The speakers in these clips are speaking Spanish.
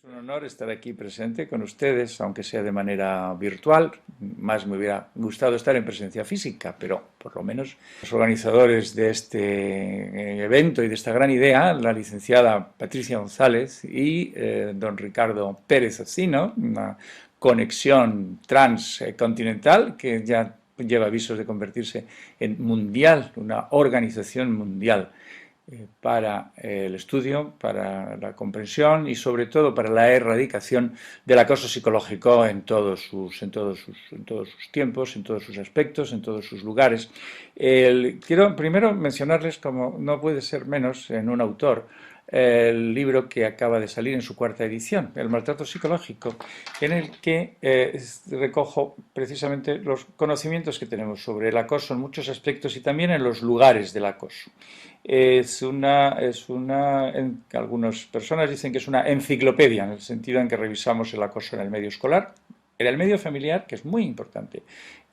Un honor estar aquí presente con ustedes, aunque sea de manera virtual. Más me hubiera gustado estar en presencia física, pero por lo menos los organizadores de este evento y de esta gran idea, la licenciada Patricia González y don Ricardo Pérez Ocino, una conexión transcontinental que ya lleva avisos de convertirse en mundial, una organización mundial para el estudio, para la comprensión y sobre todo para la erradicación del acoso psicológico en todos sus tiempos, en todos sus aspectos, en todos sus lugares. Quiero primero mencionarles, como no puede ser menos, en un autor, el libro que acaba de salir en su cuarta edición, El maltrato psicológico, en el que recojo precisamente los conocimientos que tenemos sobre el acoso en muchos aspectos y también en los lugares del acoso. Algunas personas dicen que es una enciclopedia, en el sentido en que revisamos el acoso en el medio escolar, en el medio familiar, que es muy importante.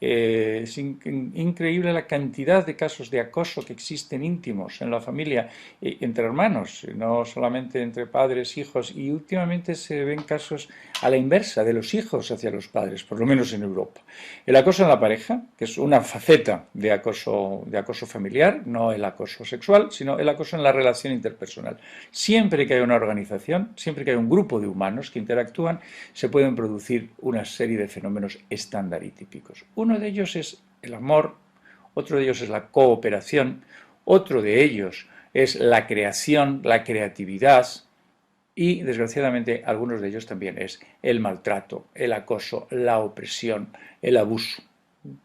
Es increíble la cantidad de casos de acoso que existen íntimos en la familia, entre hermanos, no solamente entre padres, hijos, y últimamente se ven casos a la inversa, de los hijos hacia los padres, por lo menos en Europa. El acoso en la pareja, que es una faceta de acoso familiar, no el acoso sexual, sino el acoso en la relación interpersonal. Siempre que hay una organización, siempre que hay un grupo de humanos que interactúan, se pueden producir una serie de fenómenos estándar y típicos. Uno de ellos es el amor, otro de ellos es la cooperación, otro de ellos es la creación, la creatividad y, desgraciadamente, algunos de ellos también es el maltrato, el acoso, la opresión, el abuso.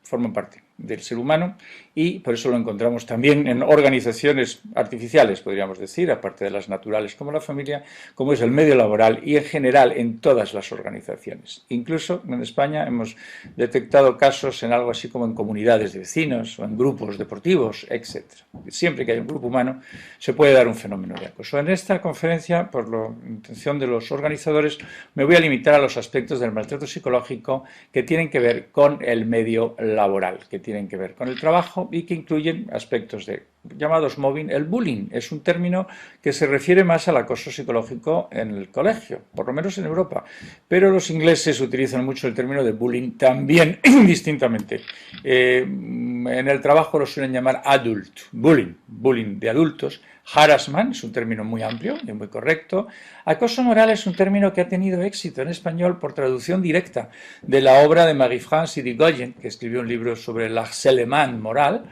Forman parte del ser humano y por eso lo encontramos también en organizaciones artificiales, podríamos decir, aparte de las naturales como la familia, como es el medio laboral y en general en todas las organizaciones. Incluso en España hemos detectado casos en algo así como en comunidades de vecinos o en grupos deportivos, etc. Siempre que hay un grupo humano se puede dar un fenómeno de acoso. En esta conferencia, por la intención de los organizadores, me voy a limitar a los aspectos del maltrato psicológico que tienen que ver con el medio laboral, que tienen que ver con el trabajo y que incluyen aspectos llamados mobbing. El bullying es un término que se refiere más al acoso psicológico en el colegio, por lo menos en Europa, pero los ingleses utilizan mucho el término de bullying también indistintamente. En el trabajo lo suelen llamar adult bullying, bullying de adultos. Harassment es un término muy amplio y muy correcto. Acoso moral es un término que ha tenido éxito en español por traducción directa de la obra de Marie-France Irigoyen, que escribió un libro sobre el harcèlement moral.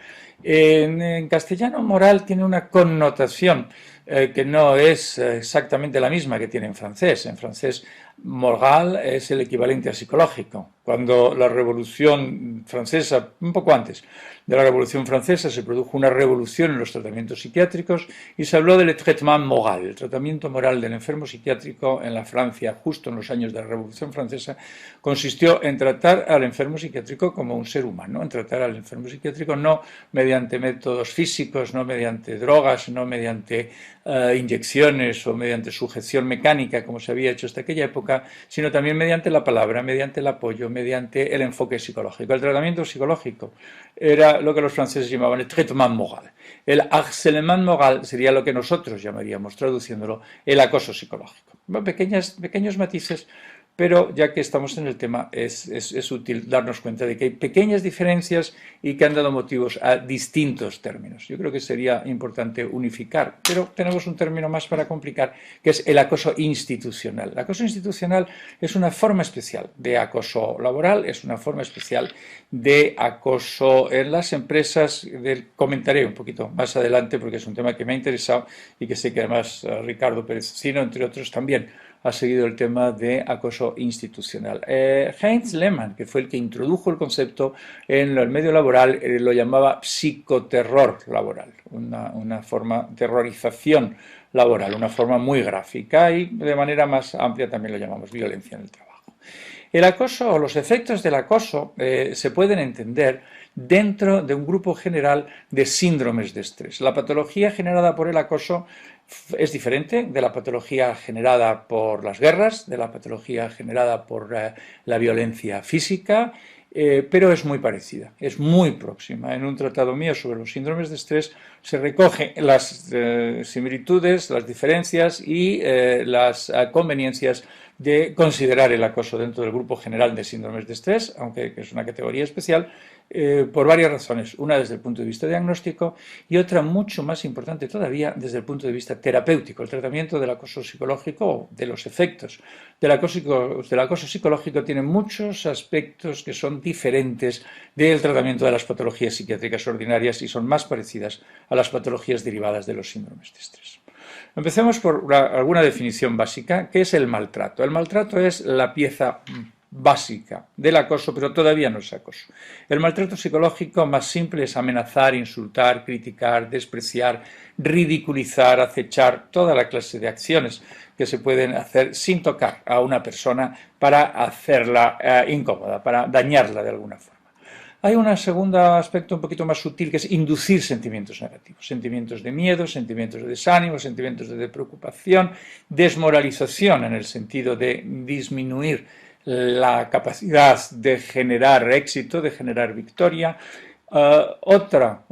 En castellano, moral tiene una connotación que no es exactamente la misma que tiene en francés. En francés, moral es el equivalente a psicológico. Cuando la Revolución Francesa, un poco antes de la Revolución Francesa, se produjo una revolución en los tratamientos psiquiátricos y se habló del traitement moral, el tratamiento moral del enfermo psiquiátrico en la Francia, justo en los años de la Revolución Francesa, consistió en tratar al enfermo psiquiátrico como un ser humano, en tratar al enfermo psiquiátrico no mediante métodos físicos, no mediante drogas, no mediante inyecciones o mediante sujeción mecánica, como se había hecho hasta aquella época, sino también mediante la palabra, mediante el apoyo, mediante el enfoque psicológico. El tratamiento psicológico era lo que los franceses llamaban el traitement moral. El harcèlement moral sería lo que nosotros llamaríamos, traduciéndolo, el acoso psicológico. Bueno, pequeños matices, pero ya que estamos en el tema es útil darnos cuenta de que hay pequeñas diferencias y que han dado motivos a distintos términos. Yo creo que sería importante unificar, pero tenemos un término más para complicar, que es el acoso institucional. El acoso institucional es una forma especial de acoso laboral, es una forma especial de acoso en las empresas. Comentaré un poquito más adelante porque es un tema que me ha interesado y que sé que además Ricardo Pérez Ocino, entre otros, también ha seguido el tema de acoso institucional. Heinz Lehmann, que fue el que introdujo el concepto en el medio laboral, lo llamaba psicoterror laboral, una forma de terrorización laboral, una forma muy gráfica y de manera más amplia también lo llamamos violencia en el trabajo. El acoso o los efectos del acoso se pueden entender dentro de un grupo general de síndromes de estrés. La patología generada por el acoso es diferente de la patología generada por las guerras, de la patología generada por la violencia física. pero es muy parecida, es muy próxima. En un tratado mío sobre los síndromes de estrés se recogen las similitudes, las diferencias y las conveniencias de considerar el acoso dentro del grupo general de síndromes de estrés, aunque es una categoría especial, por varias razones. Una desde el punto de vista diagnóstico y otra mucho más importante todavía desde el punto de vista terapéutico. El tratamiento del acoso psicológico, de los efectos del acoso psicológico, tiene muchos aspectos que son diferentes del tratamiento de las patologías psiquiátricas ordinarias y son más parecidas a las patologías derivadas de los síndromes de estrés. Empecemos por alguna definición básica. ¿Qué es el maltrato? El maltrato es la pieza básica del acoso, pero todavía no es acoso. El maltrato psicológico más simple es amenazar, insultar, criticar, despreciar, ridiculizar, acechar, toda la clase de acciones que se pueden hacer sin tocar a una persona para hacerla incómoda, para dañarla de alguna forma. Hay un segundo aspecto un poquito más sutil, que es inducir sentimientos negativos, sentimientos de miedo, sentimientos de desánimo, sentimientos de preocupación, desmoralización en el sentido de disminuir la capacidad de generar éxito, de generar victoria. Otra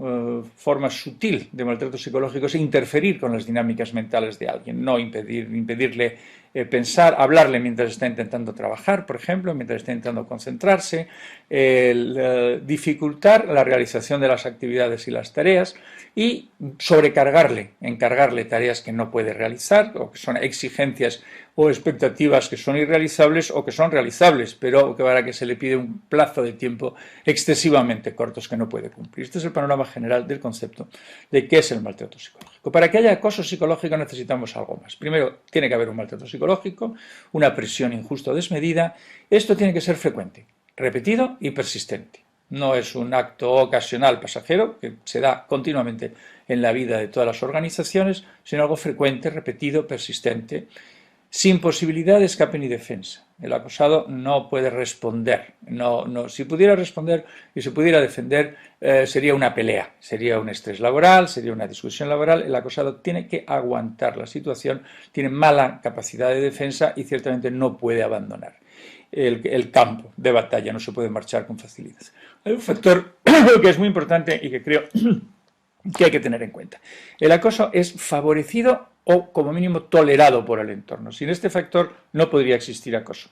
forma sutil de maltrato psicológico es interferir con las dinámicas mentales de alguien, no impedirle pensar, hablarle mientras está intentando trabajar, por ejemplo, mientras está intentando concentrarse, dificultar la realización de las actividades y las tareas y sobrecargarle, encargarle tareas que no puede realizar o que son exigencias o expectativas que son irrealizables o que son realizables, pero que para que se le pide un plazo de tiempo excesivamente cortos que no puede cumplir. Este es el panorama general del concepto de qué es el maltrato psicológico. Para que haya acoso psicológico necesitamos algo más. Primero, tiene que haber un maltrato psicológico, una presión injusta o desmedida. Esto tiene que ser frecuente, repetido y persistente. No es un acto ocasional pasajero que se da continuamente en la vida de todas las organizaciones, sino algo frecuente, repetido, persistente, sin posibilidad de escape ni defensa. El acosado no puede responder. Si pudiera responder y se pudiera defender, sería una pelea, sería un estrés laboral, sería una discusión laboral. El acosado tiene que aguantar la situación, tiene mala capacidad de defensa y ciertamente no puede abandonar el campo de batalla, no se puede marchar con facilidad. Hay un factor que es muy importante y que creo que hay que tener en cuenta. El acoso es favorecido o como mínimo tolerado por el entorno. Sin este factor no podría existir acoso.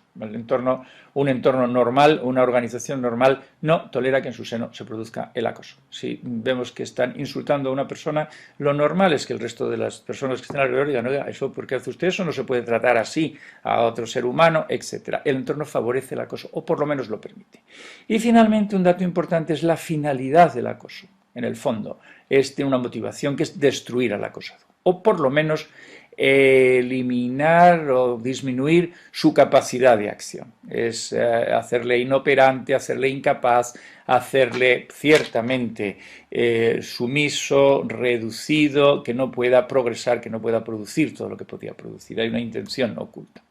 Un entorno normal, una organización normal no tolera que en su seno se produzca el acoso. Si vemos que están insultando a una persona, lo normal es que el resto de las personas que estén alrededor digan, oiga, ¿eso por qué hace usted eso? No se puede tratar así a otro ser humano, etc. El entorno favorece el acoso o por lo menos lo permite. Y finalmente un dato importante es la finalidad del acoso. En el fondo, tiene una motivación que es destruir al acosado, o por lo menos eliminar o disminuir su capacidad de acción. Es hacerle inoperante, hacerle incapaz, hacerle ciertamente sumiso, reducido, que no pueda progresar, que no pueda producir todo lo que podía producir. Hay una intención oculta.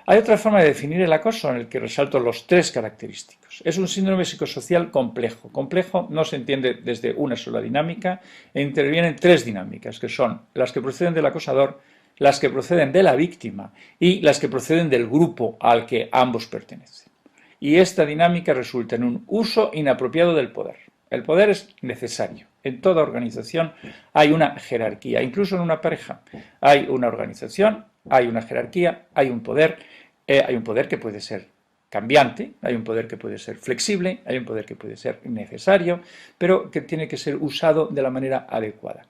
Hay otra forma de definir el acoso en el que resalto los tres característicos. Es un síndrome psicosocial complejo. Complejo no se entiende desde una sola dinámica e intervienen tres dinámicas, que son las que proceden del acosador, las que proceden de la víctima y las que proceden del grupo al que ambos pertenecen. Y esta dinámica resulta en un uso inapropiado del poder. El poder es necesario. En toda organización hay una jerarquía, incluso en una pareja. Hay una organización, hay una jerarquía, hay un poder que puede ser cambiante, hay un poder que puede ser flexible, hay un poder que puede ser necesario, pero que tiene que ser usado de la manera adecuada,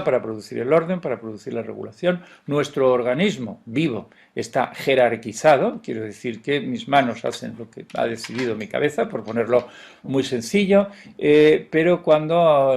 para producir el orden, para producir la regulación. Nuestro organismo vivo está jerarquizado, quiero decir que mis manos hacen lo que ha decidido mi cabeza, por ponerlo muy sencillo, pero cuando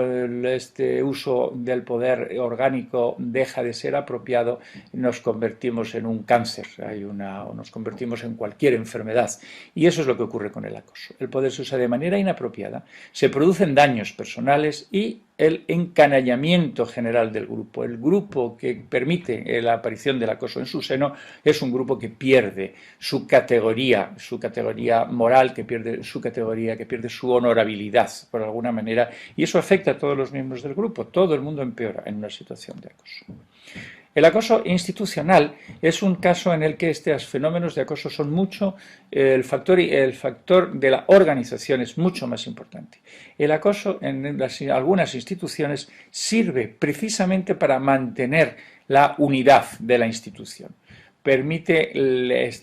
este uso del poder orgánico deja de ser apropiado, nos convertimos en un cáncer, o nos convertimos en cualquier enfermedad. Y eso es lo que ocurre con el acoso. El poder se usa de manera inapropiada, se producen daños personales y el encanallamiento general del grupo. El grupo que permite la aparición del acoso en su seno es un grupo que pierde su categoría moral, que pierde su categoría, que pierde su honorabilidad, por alguna manera, y eso afecta a todos los miembros del grupo. Todo el mundo empeora en una situación de acoso. El acoso institucional es un caso en el que estos fenómenos de acoso son mucho, el factor de la organización es mucho más importante. El acoso en algunas instituciones sirve precisamente para mantener la unidad de la institución, permite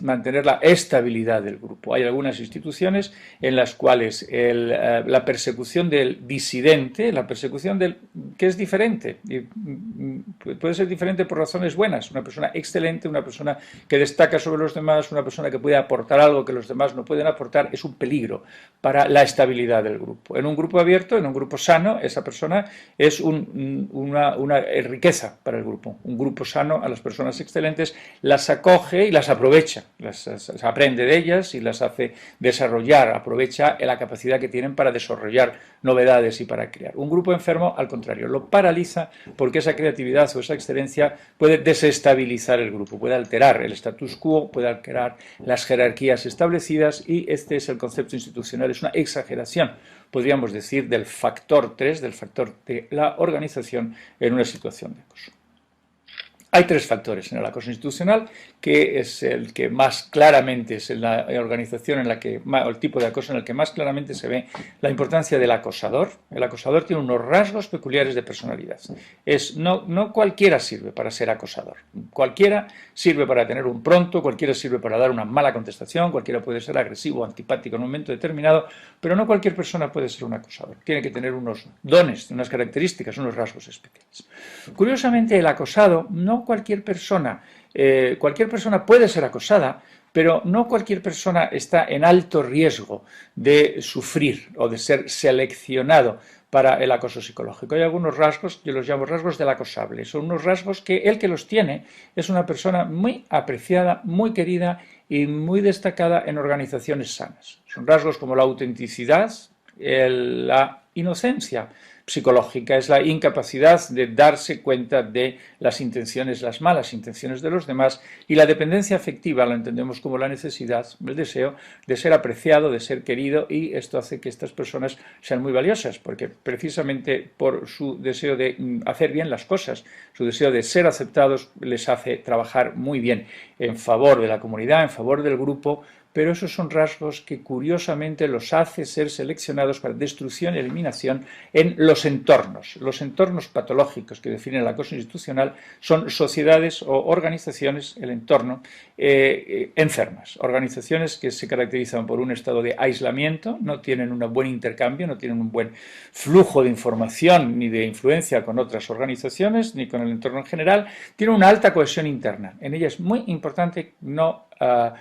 mantener la estabilidad del grupo. Hay algunas instituciones en las cuales la persecución del disidente, la persecución del que es diferente, y puede ser diferente por razones buenas, una persona excelente, una persona que destaca sobre los demás, una persona que puede aportar algo que los demás no pueden aportar, es un peligro para la estabilidad del grupo. En un grupo abierto, en un grupo sano, esa persona es una riqueza para el grupo. Un grupo sano, a las personas excelentes las acoge y las aprovecha, aprende de ellas y las hace desarrollar, aprovecha la capacidad que tienen para desarrollar novedades y para crear. Un grupo enfermo, al contrario, lo paraliza porque esa creatividad o esa excelencia puede desestabilizar el grupo, puede alterar el status quo, puede alterar las jerarquías establecidas y este es el concepto institucional, es una exageración, podríamos decir, del factor 3, del factor de la organización en una situación de acoso. Hay tres factores en el acoso institucional, que es el que más claramente es en la organización en la que, o el tipo de acoso en el que más claramente se ve la importancia del acosador. El acosador tiene unos rasgos peculiares de personalidad. No cualquiera sirve para ser acosador. Cualquiera sirve para tener un pronto, cualquiera sirve para dar una mala contestación, cualquiera puede ser agresivo o antipático en un momento determinado, pero no cualquier persona puede ser un acosador. Tiene que tener unos dones, unas características, unos rasgos especiales. Curiosamente, el acosado no cualquier persona puede ser acosada, pero no cualquier persona está en alto riesgo de sufrir o de ser seleccionado para el acoso psicológico. Hay algunos rasgos, yo los llamo rasgos del acosable, son unos rasgos que el que los tiene es una persona muy apreciada, muy querida y muy destacada en organizaciones sanas. Son rasgos como la autenticidad, la inocencia psicológica, es la incapacidad de darse cuenta de las intenciones, las malas intenciones de los demás, y la dependencia afectiva la entendemos como la necesidad, el deseo de ser apreciado, de ser querido, y esto hace que estas personas sean muy valiosas, porque precisamente por su deseo de hacer bien las cosas, su deseo de ser aceptados, les hace trabajar muy bien en favor de la comunidad, en favor del grupo, pero esos son rasgos que curiosamente los hace ser seleccionados para destrucción y eliminación en los entornos. Los entornos patológicos que definen el acoso institucional son sociedades o organizaciones, el entorno, enfermas. Organizaciones que se caracterizan por un estado de aislamiento, no tienen un buen intercambio, no tienen un buen flujo de información ni de influencia con otras organizaciones, ni con el entorno en general, tienen una alta cohesión interna. En ella es muy importante no a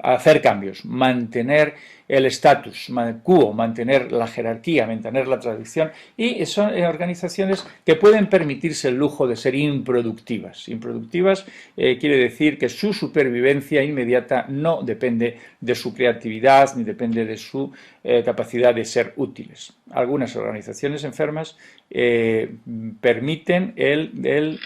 hacer cambios, mantener el estatus quo, mantener la jerarquía, mantener la tradición, y son organizaciones que pueden permitirse el lujo de ser improductivas. Improductivas quiere decir que su supervivencia inmediata no depende de su creatividad ni depende de su capacidad de ser útiles. Algunas organizaciones enfermas permiten el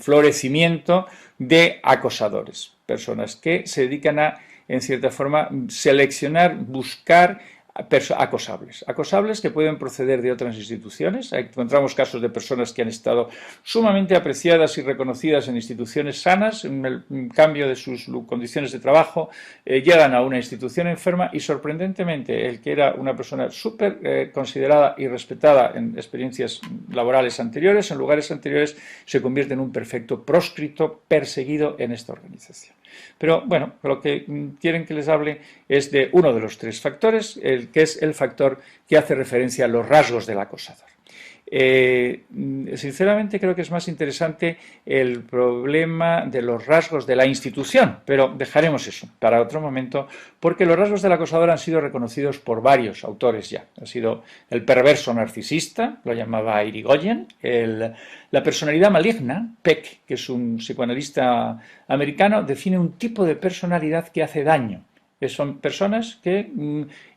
florecimiento de acosadores, personas que se dedican a, en cierta forma, seleccionar, buscar acosables que pueden proceder de otras instituciones. Encontramos casos de personas que han estado sumamente apreciadas y reconocidas en instituciones sanas, en el cambio de sus condiciones de trabajo, llegan a una institución enferma y sorprendentemente el que era una persona súper considerada y respetada en experiencias laborales anteriores, en lugares anteriores, se convierte en un perfecto proscrito, perseguido en esta organización. Pero bueno, lo que quieren que les hable es de uno de los tres factores, que es el factor que hace referencia a los rasgos del acosador. Sinceramente creo que es más interesante el problema de los rasgos de la institución, pero dejaremos eso para otro momento, porque los rasgos del acosador han sido reconocidos por varios autores ya. Ha sido el perverso narcisista, lo llamaba Irigoyen, la personalidad maligna, Peck, que es un psicoanalista americano, define un tipo de personalidad que hace daño. Son personas que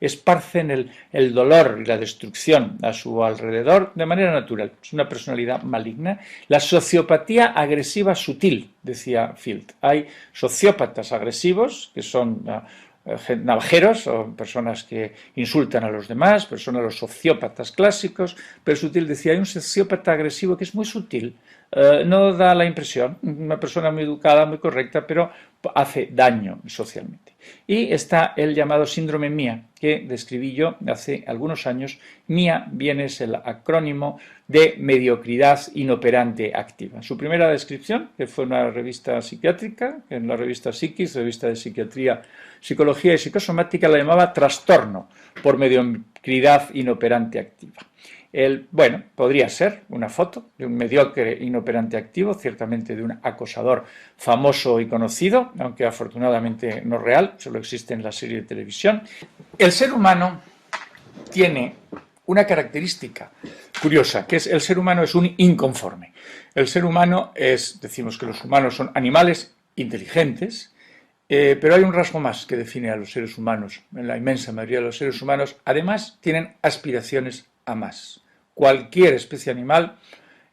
esparcen el dolor y la destrucción a su alrededor de manera natural. Es una personalidad maligna. La sociopatía agresiva sutil, decía Field. Hay sociópatas agresivos, que son navajeros o personas que insultan a los demás, los sociópatas clásicos, pero sutil decía, hay un sociópata agresivo que es muy sutil, no da la impresión, una persona muy educada, muy correcta, pero hace daño socialmente. Y está el llamado síndrome MIA, que describí yo hace algunos años. MIA viene es el acrónimo de mediocridad inoperante activa. Su primera descripción, que fue en una revista psiquiátrica, en la revista Psiquis, revista de psiquiatría, psicología y psicosomática, la llamaba trastorno por mediocridad inoperante activa. Bueno, podría ser una foto de un mediocre inoperante activo, ciertamente de un acosador famoso y conocido, aunque afortunadamente no real, solo existe en la serie de televisión. El ser humano tiene una característica curiosa, que es el ser humano es un inconforme. El ser humano decimos que los humanos son animales inteligentes, pero hay un rasgo más que define a los seres humanos. En la inmensa mayoría de los seres humanos, además, tienen aspiraciones a más. Cualquier especie animal,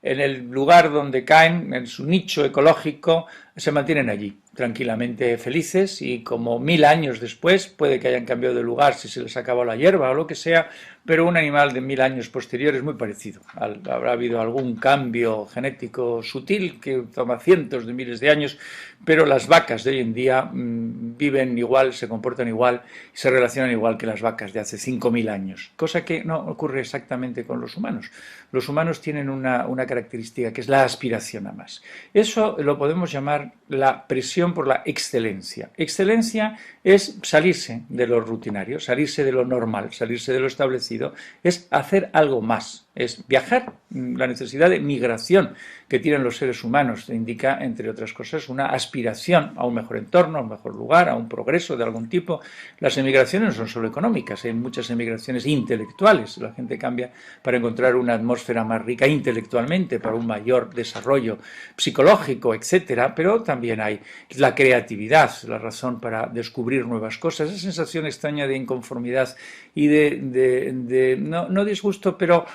en el lugar donde caen, en su nicho ecológico, se mantienen allí, tranquilamente felices, y como 1000 años después, puede que hayan cambiado de lugar si se les acabó la hierba o lo que sea, pero un animal de 1000 años posteriores es muy parecido. Habrá habido algún cambio genético sutil que toma cientos de miles de años, pero las vacas de hoy en día viven igual, se comportan igual, se relacionan igual que las vacas de hace 5000 años, cosa que no ocurre exactamente con los humanos. Los humanos tienen una característica que es la aspiración a más. Eso lo podemos llamar la presión por la excelencia. Excelencia es salirse de lo rutinario, salirse de lo normal, salirse de lo establecido, es hacer algo más, es viajar. La necesidad de migración que tienen los seres humanos indica, entre otras cosas, una aspiración a un mejor entorno, a un mejor lugar, a un progreso de algún tipo. Las emigraciones no son solo económicas, hay muchas emigraciones intelectuales. La gente cambia para encontrar una atmósfera más rica intelectualmente, para un mayor desarrollo psicológico, etcétera, pero también hay la creatividad, la razón para descubrir nuevas cosas, esa sensación extraña de inconformidad y no disgusto, pero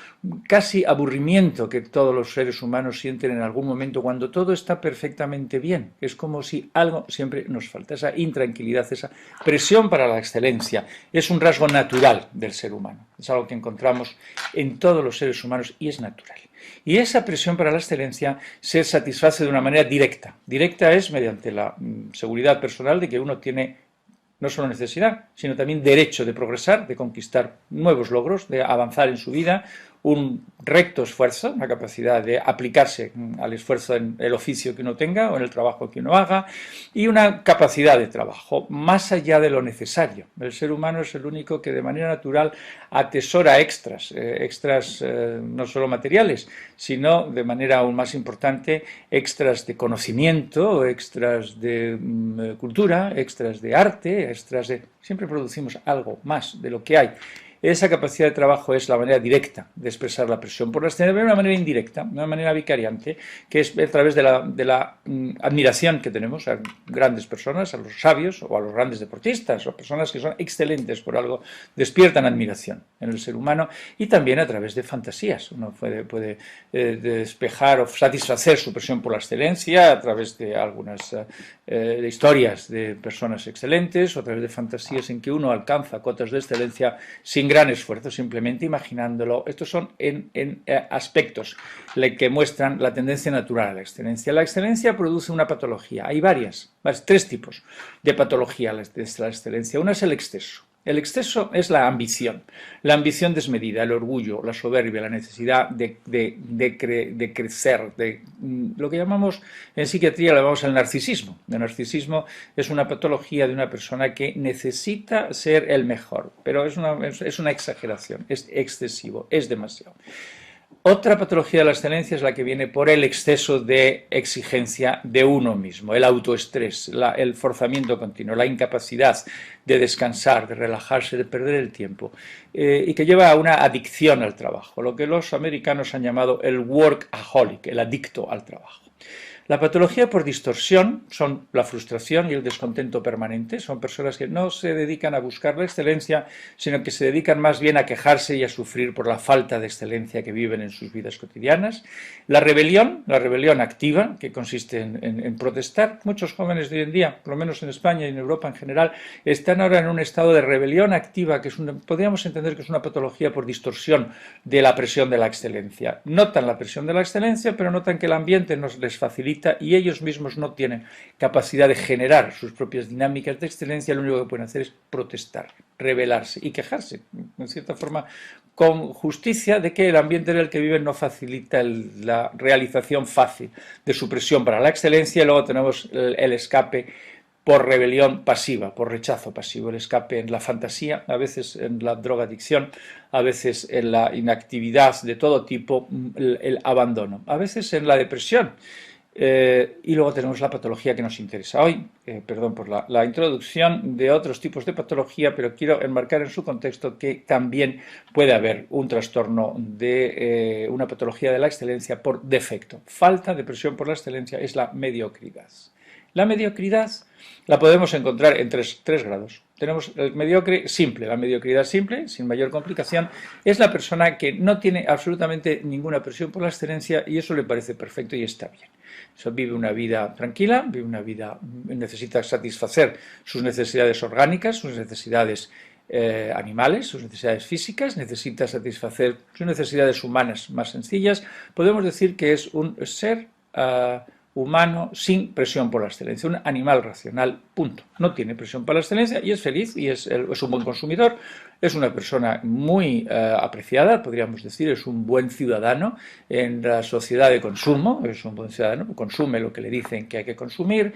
casi aburrimiento que todos los seres humanos sienten en algún momento cuando todo está perfectamente bien. Es como si algo siempre nos falta, esa intranquilidad, esa presión para la excelencia. Es un rasgo natural del ser humano, es algo que encontramos en todos los seres humanos y es natural. Y esa presión para la excelencia se satisface de una manera directa. Directa es mediante la seguridad personal de que uno tiene no solo necesidad, sino también derecho de progresar, de conquistar nuevos logros, de avanzar en su vida, un recto esfuerzo, una capacidad de aplicarse al esfuerzo en el oficio que uno tenga o en el trabajo que uno haga, y una capacidad de trabajo más allá de lo necesario. El ser humano es el único que de manera natural atesora extras no solo materiales, sino de manera aún más importante extras de conocimiento, extras de cultura, extras de arte, siempre producimos algo más de lo que hay. Esa capacidad de trabajo es la manera directa de expresar la presión por la excelencia, de una manera indirecta, de una manera vicariante, que es a través de la admiración que tenemos a grandes personas, a los sabios o a los grandes deportistas o personas que son excelentes por algo, despiertan admiración en el ser humano, y también a través de fantasías. Uno puede despejar o satisfacer su presión por la excelencia a través de algunas de historias de personas excelentes o a través de fantasías en que uno alcanza cotas de excelencia sin gran esfuerzo, simplemente imaginándolo. Estos son aspectos que muestran la tendencia natural a la excelencia. La excelencia produce una patología. Hay tres tipos de patología de la excelencia. Una es el exceso. El exceso es la ambición desmedida, el orgullo, la soberbia, la necesidad de crecer, lo que llamamos en psiquiatría, lo llamamos el narcisismo. El narcisismo es una patología de una persona que necesita ser el mejor, pero es una exageración, es excesivo, es demasiado. Otra patología de la excelencia es la que viene por el exceso de exigencia de uno mismo, el autoestrés, el forzamiento continuo, la incapacidad de descansar, de relajarse, de perder el tiempo, y que lleva a una adicción al trabajo, lo que los americanos han llamado el workaholic, el adicto al trabajo. La patología por distorsión son la frustración y el descontento permanente. Son personas que no se dedican a buscar la excelencia, sino que se dedican más bien a quejarse y a sufrir por la falta de excelencia que viven en sus vidas cotidianas. La rebelión activa, que consiste en protestar. Muchos jóvenes de hoy en día, por lo menos en España y en Europa en general, están ahora en un estado de rebelión activa, que podríamos entender que es una patología por distorsión de la presión de la excelencia. Notan la presión de la excelencia, pero notan que el ambiente no les facilita y ellos mismos no tienen capacidad de generar sus propias dinámicas de excelencia. Lo único que pueden hacer es protestar, rebelarse y quejarse, en cierta forma, con justicia, de que el ambiente en el que viven no facilita la realización fácil de su presión para la excelencia. Y luego tenemos el escape por rebelión pasiva, por rechazo pasivo, el escape en la fantasía, a veces en la drogadicción, a veces en la inactividad de todo tipo, el abandono, a veces en la depresión. Y luego tenemos la patología que nos interesa hoy, perdón por la introducción de otros tipos de patología, pero quiero enmarcar en su contexto que también puede haber un trastorno de una patología de la excelencia por defecto. Falta de presión por la excelencia es la mediocridad. La mediocridad la podemos encontrar en tres grados. Tenemos el mediocre simple. La mediocridad simple, sin mayor complicación, es la persona que no tiene absolutamente ninguna presión por la excelencia y eso le parece perfecto y está bien. Eso, vive una vida tranquila, necesita satisfacer sus necesidades orgánicas, sus necesidades animales, sus necesidades físicas, necesita satisfacer sus necesidades humanas más sencillas. Podemos decir que es un ser humano sin presión por la excelencia, un animal racional, punto. No tiene presión por la excelencia y es feliz y es un buen consumidor, es una persona muy apreciada, podríamos decir, es un buen ciudadano en la sociedad de consumo, es un buen ciudadano, consume lo que le dicen que hay que consumir,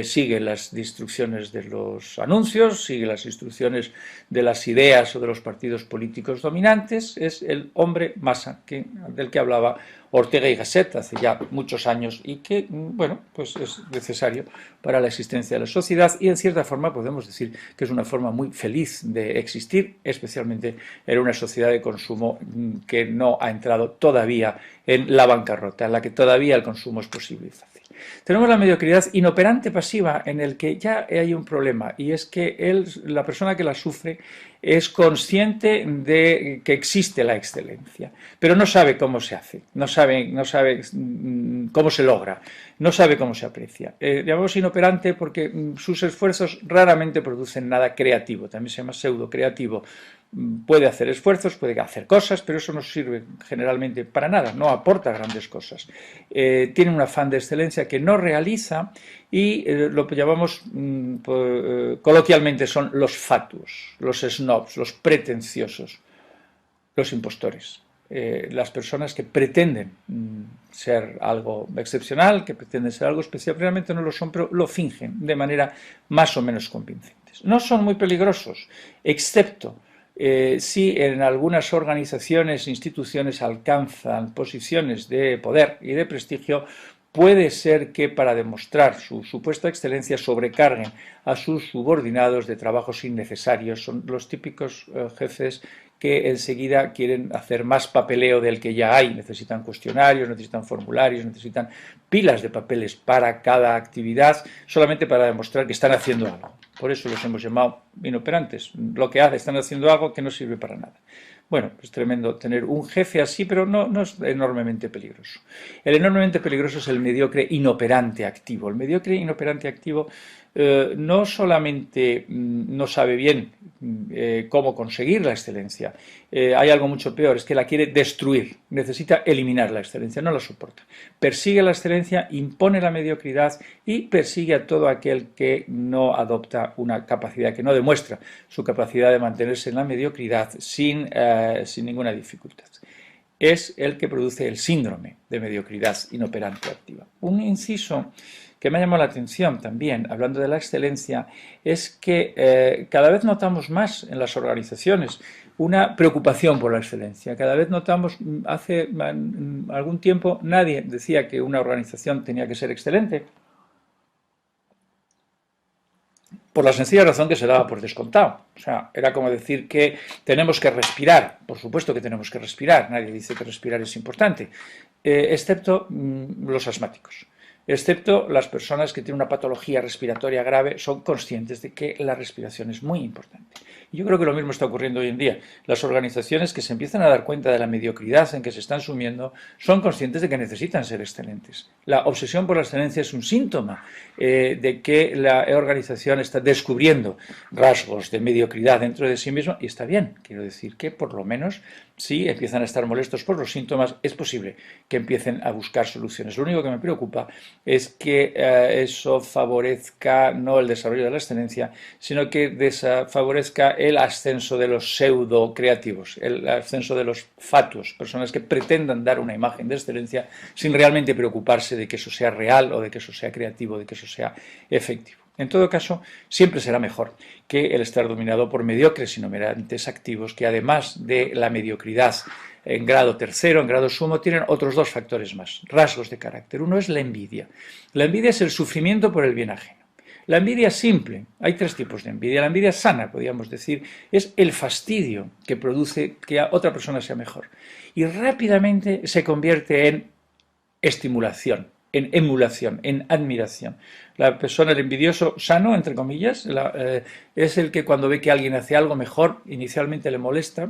sigue las instrucciones de los anuncios, sigue las instrucciones de las ideas o de los partidos políticos dominantes, es el hombre masa del que hablaba Ortega y Gasset hace ya muchos años y que, bueno, pues es necesario para la existencia de la sociedad y en cierta forma podemos decir que es una forma muy feliz de existir, especialmente en una sociedad de consumo que no ha entrado todavía en la bancarrota, en la que todavía el consumo es posible y fácil. Tenemos la mediocridad inoperante pasiva, en el que ya hay un problema, y es que la persona que la sufre es consciente de que existe la excelencia, pero no sabe cómo se hace, no sabe cómo se logra, no sabe cómo se aprecia. Llamamos inoperante porque sus esfuerzos raramente producen nada creativo, también se llama pseudo creativo. Puede hacer esfuerzos, puede hacer cosas, pero eso no sirve generalmente para nada, no aporta grandes cosas. Tiene un afán de excelencia que no realiza y lo que llamamos coloquialmente son los fatuos, los snobs, los pretenciosos, los impostores. Las personas que pretenden ser algo excepcional, que pretenden ser algo especial, realmente no lo son, pero lo fingen de manera más o menos convincente. No son muy peligrosos, excepto si en algunas organizaciones e instituciones alcanzan posiciones de poder y de prestigio, puede ser que para demostrar su supuesta excelencia sobrecarguen a sus subordinados de trabajos innecesarios. Son los típicos jefes que enseguida quieren hacer más papeleo del que ya hay. Necesitan cuestionarios, necesitan formularios, necesitan pilas de papeles para cada actividad, solamente para demostrar que están haciendo algo. Por eso los hemos llamado inoperantes. Lo que están haciendo algo que no sirve para nada. Bueno, es tremendo tener un jefe así, pero no es enormemente peligroso. El enormemente peligroso es el mediocre inoperante activo. El mediocre inoperante activo no solamente no sabe bien cómo conseguir la excelencia, hay algo mucho peor, es que la quiere destruir, necesita eliminar la excelencia, no la soporta. Persigue la excelencia, impone la mediocridad y persigue a todo aquel que no adopta una capacidad, que no demuestra su capacidad de mantenerse en la mediocridad sin ninguna dificultad. Es el que produce el síndrome de mediocridad inoperante activa. Un inciso que me ha llamado la atención también, hablando de la excelencia, es que cada vez notamos más en las organizaciones una preocupación por la excelencia. Cada vez notamos, hace algún tiempo nadie decía que una organización tenía que ser excelente, por la sencilla razón que se daba por descontado. O sea, era como decir que tenemos que respirar. Por supuesto que tenemos que respirar. Nadie dice que respirar es importante, excepto los asmáticos. excepto las personas que tienen una patología respiratoria grave, son conscientes de que la respiración es muy importante. Y yo creo que lo mismo está ocurriendo hoy en día. Las organizaciones que se empiezan a dar cuenta de la mediocridad en que se están sumiendo son conscientes de que necesitan ser excelentes. La obsesión por la excelencia es un síntoma de que la organización está descubriendo rasgos de mediocridad dentro de sí misma, y está bien. Quiero decir que por lo menos si empiezan a estar molestos por los síntomas, es posible que empiecen a buscar soluciones. Lo único que me preocupa es que eso favorezca no el desarrollo de la excelencia, sino que favorezca el ascenso de los pseudo creativos, el ascenso de los fatuos, personas que pretendan dar una imagen de excelencia sin realmente preocuparse de que eso sea real o de que eso sea creativo, de que eso sea efectivo. En todo caso, siempre será mejor que el estar dominado por mediocres inoperantes activos que, además de la mediocridad en grado tercero, en grado sumo, tienen otros dos factores más, rasgos de carácter. Uno es la envidia. La envidia es el sufrimiento por el bien ajeno. La envidia simple, hay tres tipos de envidia. La envidia sana, podríamos decir, es el fastidio que produce que a otra persona sea mejor. Y rápidamente se convierte en estimulación, en emulación, en admiración. La persona, el envidioso sano, entre comillas, es el que cuando ve que alguien hace algo mejor, inicialmente le molesta,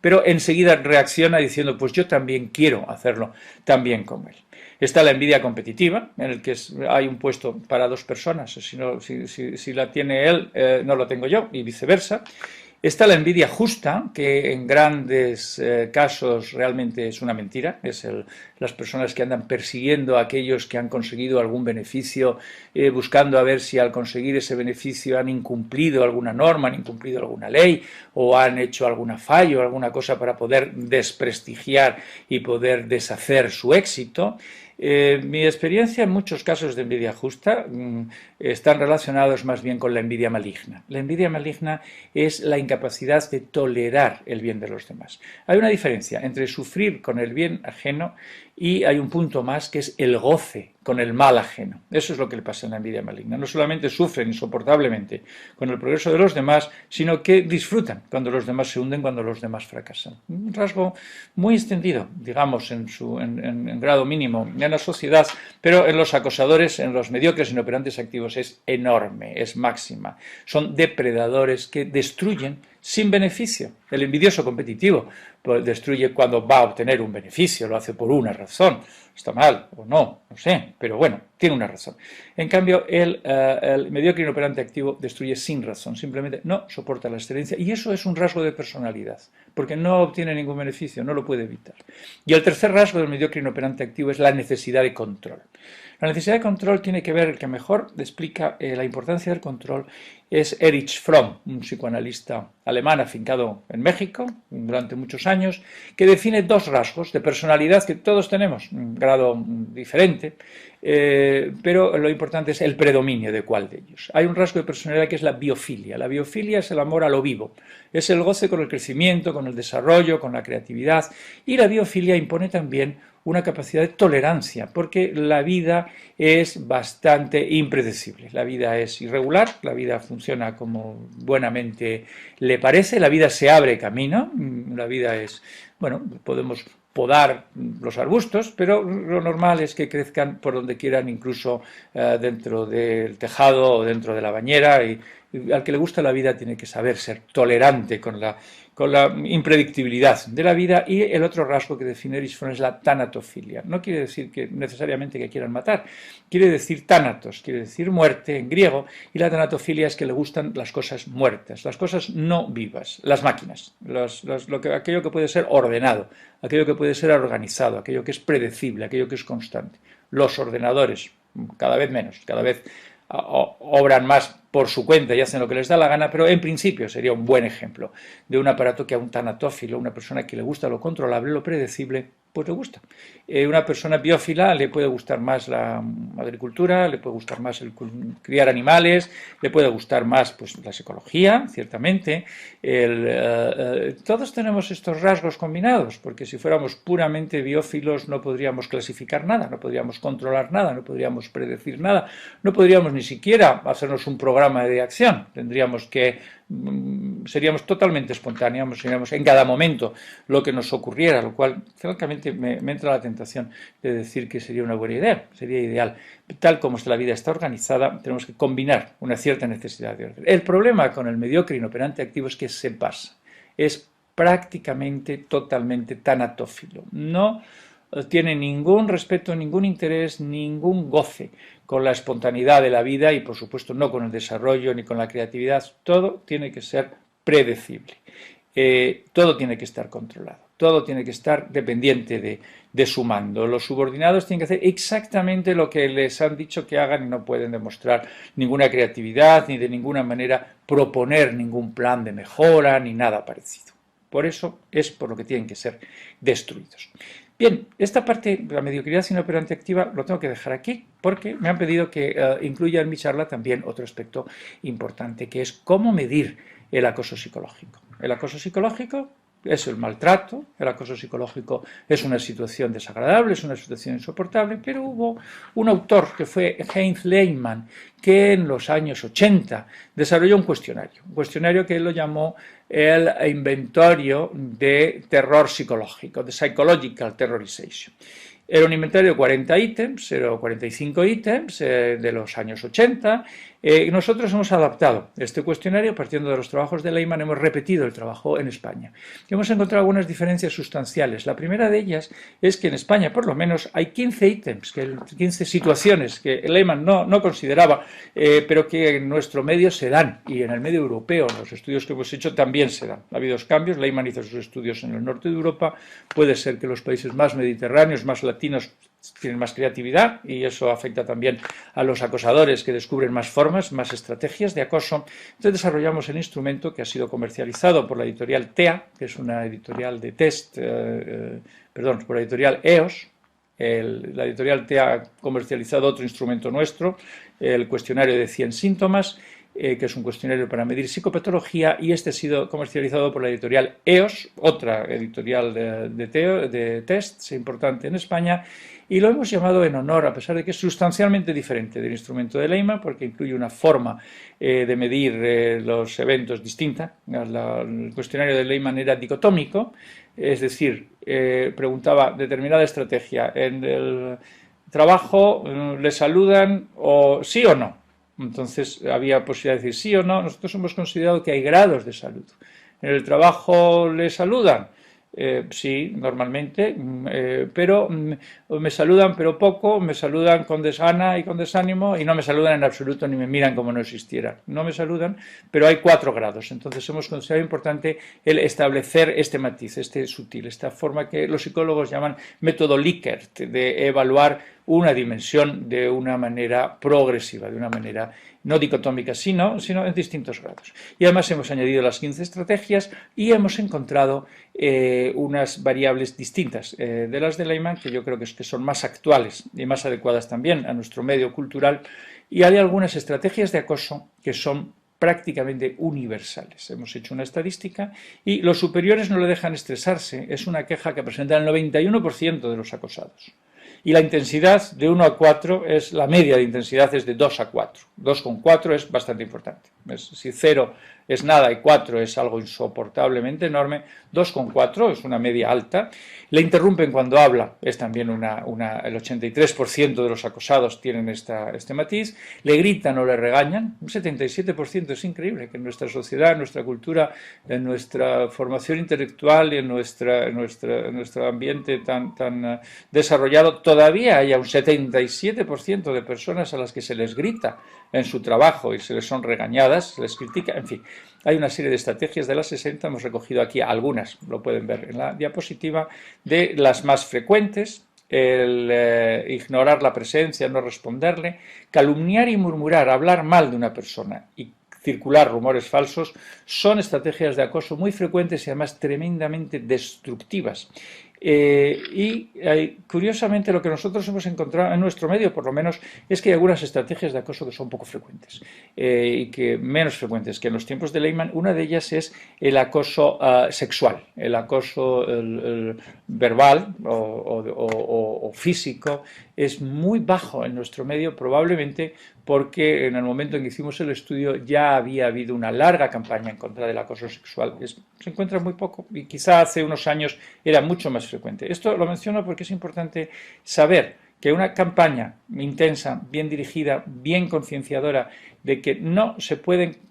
pero enseguida reacciona diciendo, pues yo también quiero hacerlo tan bien como él. Está la envidia competitiva, en el que hay un puesto para dos personas, si la tiene él, no lo tengo yo, y viceversa. Está la envidia justa, que en grandes casos realmente es una mentira, es las personas que andan persiguiendo a aquellos que han conseguido algún beneficio, buscando a ver si al conseguir ese beneficio han incumplido alguna norma, han incumplido alguna ley o han hecho algún fallo, alguna cosa para poder desprestigiar y poder deshacer su éxito. Mi experiencia en muchos casos de envidia justa están relacionados más bien con la envidia maligna. La envidia maligna es la incapacidad de tolerar el bien de los demás. Hay una diferencia entre sufrir con el bien ajeno y hay un punto más que es el goce con el mal ajeno. Eso es lo que le pasa en la envidia maligna. No solamente sufren insoportablemente con el progreso de los demás, sino que disfrutan cuando los demás se hunden, cuando los demás fracasan. Un rasgo muy extendido, digamos, en grado mínimo en la sociedad, pero en los acosadores, en los mediocres inoperantes activos es enorme, es máxima. Son depredadores que destruyen sin beneficio. El envidioso competitivo pues, destruye cuando va a obtener un beneficio, lo hace por una razón. Está mal o no, no sé, pero bueno, tiene una razón. En cambio, el mediocre inoperante activo destruye sin razón, simplemente no soporta la excelencia y eso es un rasgo de personalidad, porque no obtiene ningún beneficio, no lo puede evitar. Y el tercer rasgo del mediocre inoperante activo es la necesidad de control. La necesidad de control tiene que ver, el que mejor explica la importancia del control es Erich Fromm, un psicoanalista alemán afincado en México durante muchos años, que define dos rasgos de personalidad que todos tenemos, un grado diferente, pero lo importante es el predominio de cuál de ellos. Hay un rasgo de personalidad que es la biofilia. La biofilia es el amor a lo vivo, es el goce con el crecimiento, con el desarrollo, con la creatividad, y la biofilia impone también una capacidad de tolerancia, porque la vida es bastante impredecible, la vida es irregular, la vida funciona como buenamente le parece, la vida se abre camino, la vida es, bueno, podemos podar los arbustos, pero lo normal es que crezcan por donde quieran, incluso dentro del tejado o dentro de la bañera, y al que le gusta la vida tiene que saber ser tolerante con la impredictibilidad de la vida. Y el otro rasgo que define Erich Fromm es la tanatofilia. No quiere decir que necesariamente que quieran matar, quiere decir thanatos, quiere decir muerte en griego, y la tanatofilia es que le gustan las cosas muertas, las cosas no vivas, las máquinas, aquello que puede ser ordenado, aquello que puede ser organizado, aquello que es predecible, aquello que es constante. Los ordenadores, cada vez menos, cada vez obran más por su cuenta y hacen lo que les da la gana, pero en principio sería un buen ejemplo de un aparato que a un tanatófilo, una persona que le gusta lo controlable, lo predecible, pues le gusta. Una persona biófila le puede gustar más la agricultura, le puede gustar más el criar animales, le puede gustar más pues, la psicología, ciertamente. Todos tenemos estos rasgos combinados, porque si fuéramos puramente biófilos no podríamos clasificar nada, no podríamos controlar nada, no podríamos predecir nada, no podríamos ni siquiera hacernos un programa de acción. Tendríamos que seríamos totalmente espontáneos, seríamos en cada momento lo que nos ocurriera, lo cual francamente me entra la tentación de decir que sería una buena idea, sería ideal. Tal como la vida está organizada, tenemos que combinar una cierta necesidad de orden. El problema con el mediocre inoperante activo es que se pasa, es prácticamente totalmente tanatófilo, no tiene ningún respeto, ningún interés, ningún goce con la espontaneidad de la vida y por supuesto no con el desarrollo ni con la creatividad. Todo tiene que ser predecible, todo tiene que estar controlado, todo tiene que estar dependiente de su mando. Los subordinados tienen que hacer exactamente lo que les han dicho que hagan y no pueden demostrar ninguna creatividad ni de ninguna manera proponer ningún plan de mejora ni nada parecido. Por eso es por lo que tienen que ser destruidos. Bien, esta parte de la mediocridad inoperante activa lo tengo que dejar aquí porque me han pedido que incluya en mi charla también otro aspecto importante, que es cómo medir el acoso psicológico. El acoso psicológico es el maltrato, el acoso psicológico es una situación desagradable, es una situación insoportable, pero hubo un autor que fue Heinz Lehmann, que en los años 80 desarrolló un cuestionario que él lo llamó el inventario de terror psicológico, de Psychological Terrorization. Era un inventario de 40 ítems, 45 ítems de los años 80. Nosotros hemos adaptado este cuestionario partiendo de los trabajos de Lehmann, hemos repetido el trabajo en España. Hemos encontrado algunas diferencias sustanciales. La primera de ellas es que en España, por lo menos, hay 15 ítems, 15 situaciones que Lehmann no consideraba, pero que en nuestro medio se dan, y en el medio europeo, en los estudios que hemos hecho, también se dan. Ha habido cambios, Lehmann hizo sus estudios en el norte de Europa, puede ser que los países más mediterráneos, más latinos, tienen más creatividad y eso afecta también a los acosadores que descubren más formas, más estrategias de acoso. Entonces desarrollamos el instrumento que ha sido comercializado por la editorial TEA, que es una editorial de test, por la editorial EOS. La editorial TEA ha comercializado otro instrumento nuestro, el cuestionario de 100 síntomas, que es un cuestionario para medir psicopatología, y este ha sido comercializado por la editorial EOS, otra editorial de tests importante en España, y lo hemos llamado en honor, a pesar de que es sustancialmente diferente del instrumento de Lehmann, porque incluye una forma de medir los eventos distinta. El cuestionario de Lehmann era dicotómico, es decir, preguntaba determinada estrategia. En el trabajo le saludan o sí o no. Entonces había posibilidad de decir sí o no. Nosotros hemos considerado que hay grados de salud. En el trabajo le saludan. Sí, normalmente, pero me saludan pero poco, me saludan con desgana y con desánimo y no me saludan en absoluto ni me miran como no existiera. No me saludan, pero hay 4 grados. Entonces hemos considerado importante el establecer este matiz, este sutil, esta forma que los psicólogos llaman método Likert, de evaluar una dimensión de una manera progresiva, de una manera no dicotómica, sino en distintos grados. Y además hemos añadido las 15 estrategias y hemos encontrado unas variables distintas de las de Lehmann, que yo creo que son más actuales y más adecuadas también a nuestro medio cultural, y hay algunas estrategias de acoso que son prácticamente universales. Hemos hecho una estadística y los superiores no le dejan estresarse, es una queja que presenta el 91% de los acosados. Y la intensidad de 1 a 4 es, la media de intensidad es de 2 a 4. 2,4 es bastante importante. Si 0 es nada y 4 es algo insoportablemente enorme, 2,4 es una media alta. Le interrumpen cuando habla, es también el 83% de los acosados tienen este matiz. Le gritan o le regañan, un 77%. Es increíble que en nuestra sociedad, en nuestra cultura, en nuestra formación intelectual y en nuestro ambiente tan desarrollado, todavía haya un 77% de personas a las que se les grita en su trabajo y se les son regañadas, se les critica, en fin. Hay una serie de estrategias de las 60, hemos recogido aquí algunas, lo pueden ver en la diapositiva, de las más frecuentes: el ignorar la presencia, no responderle, calumniar y murmurar, hablar mal de una persona y circular rumores falsos, son estrategias de acoso muy frecuentes y además tremendamente destructivas. Curiosamente lo que nosotros hemos encontrado en nuestro medio, por lo menos, es que hay algunas estrategias de acoso que son poco frecuentes y que menos frecuentes que en los tiempos de Lehmann. Una de ellas es el acoso sexual, el acoso el verbal o físico. Es muy bajo en nuestro medio, probablemente porque en el momento en que hicimos el estudio ya había habido una larga campaña en contra del acoso sexual. Se encuentra muy poco y quizá hace unos años era mucho más frecuente. Esto lo menciono porque es importante saber que una campaña intensa, bien dirigida, bien concienciadora de que no se pueden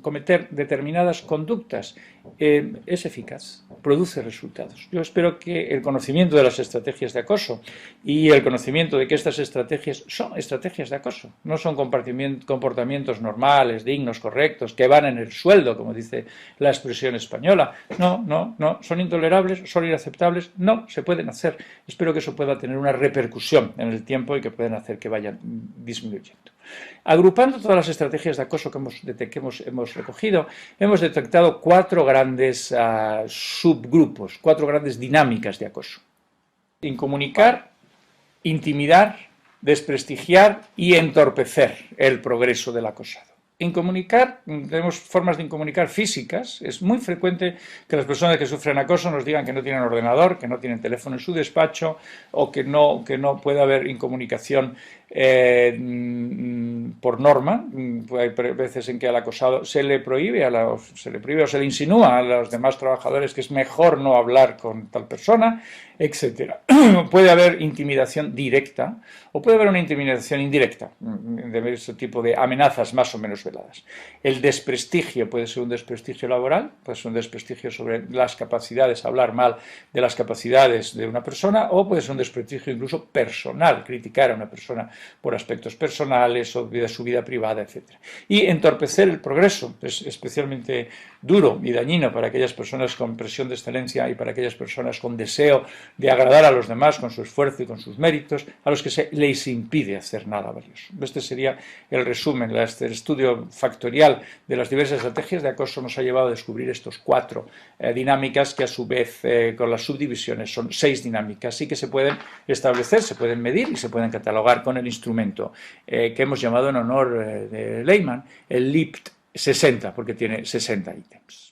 cometer determinadas conductas es eficaz, produce resultados. Yo espero que el conocimiento de las estrategias de acoso y el conocimiento de que estas estrategias son estrategias de acoso, no son comportamientos normales, dignos, correctos, que van en el sueldo, como dice la expresión española. No, son intolerables, son inaceptables, no se pueden hacer. Espero que eso pueda tener una repercusión en el tiempo y que puedan hacer que vayan disminuyendo. Agrupando todas las estrategias de acoso que hemos recogido, hemos detectado 4 grandes subgrupos, 4 grandes dinámicas de acoso. Incomunicar, intimidar, desprestigiar y entorpecer el progreso del acosado. Incomunicar, tenemos formas de incomunicar físicas. Es muy frecuente que las personas que sufren acoso nos digan que no tienen ordenador, que no tienen teléfono en su despacho o que no puede haber incomunicación por norma. Hay veces en que al acosado se le prohíbe o se le insinúa a los demás trabajadores que es mejor no hablar con tal persona, etc. Puede haber intimidación directa o puede haber una intimidación indirecta, de ese tipo de amenazas más o menos veladas. El desprestigio puede ser un desprestigio laboral, puede ser un desprestigio sobre las capacidades, hablar mal de las capacidades de una persona, o puede ser un desprestigio incluso personal, criticar a una persona por aspectos personales o de su vida privada, etc. Y entorpecer el progreso es especialmente duro y dañino para aquellas personas con presión de excelencia y para aquellas personas con deseo de agradar a los demás con su esfuerzo y con sus méritos, a los que se les impide hacer nada valioso. Este sería el resumen. El estudio factorial de las diversas estrategias de acoso nos ha llevado a descubrir estos 4 dinámicas que a su vez con las subdivisiones son 6 dinámicas y que se pueden establecer, se pueden medir y se pueden catalogar con el instrumento que hemos llamado en honor de Lehmann el LIPT 60, porque tiene 60 ítems.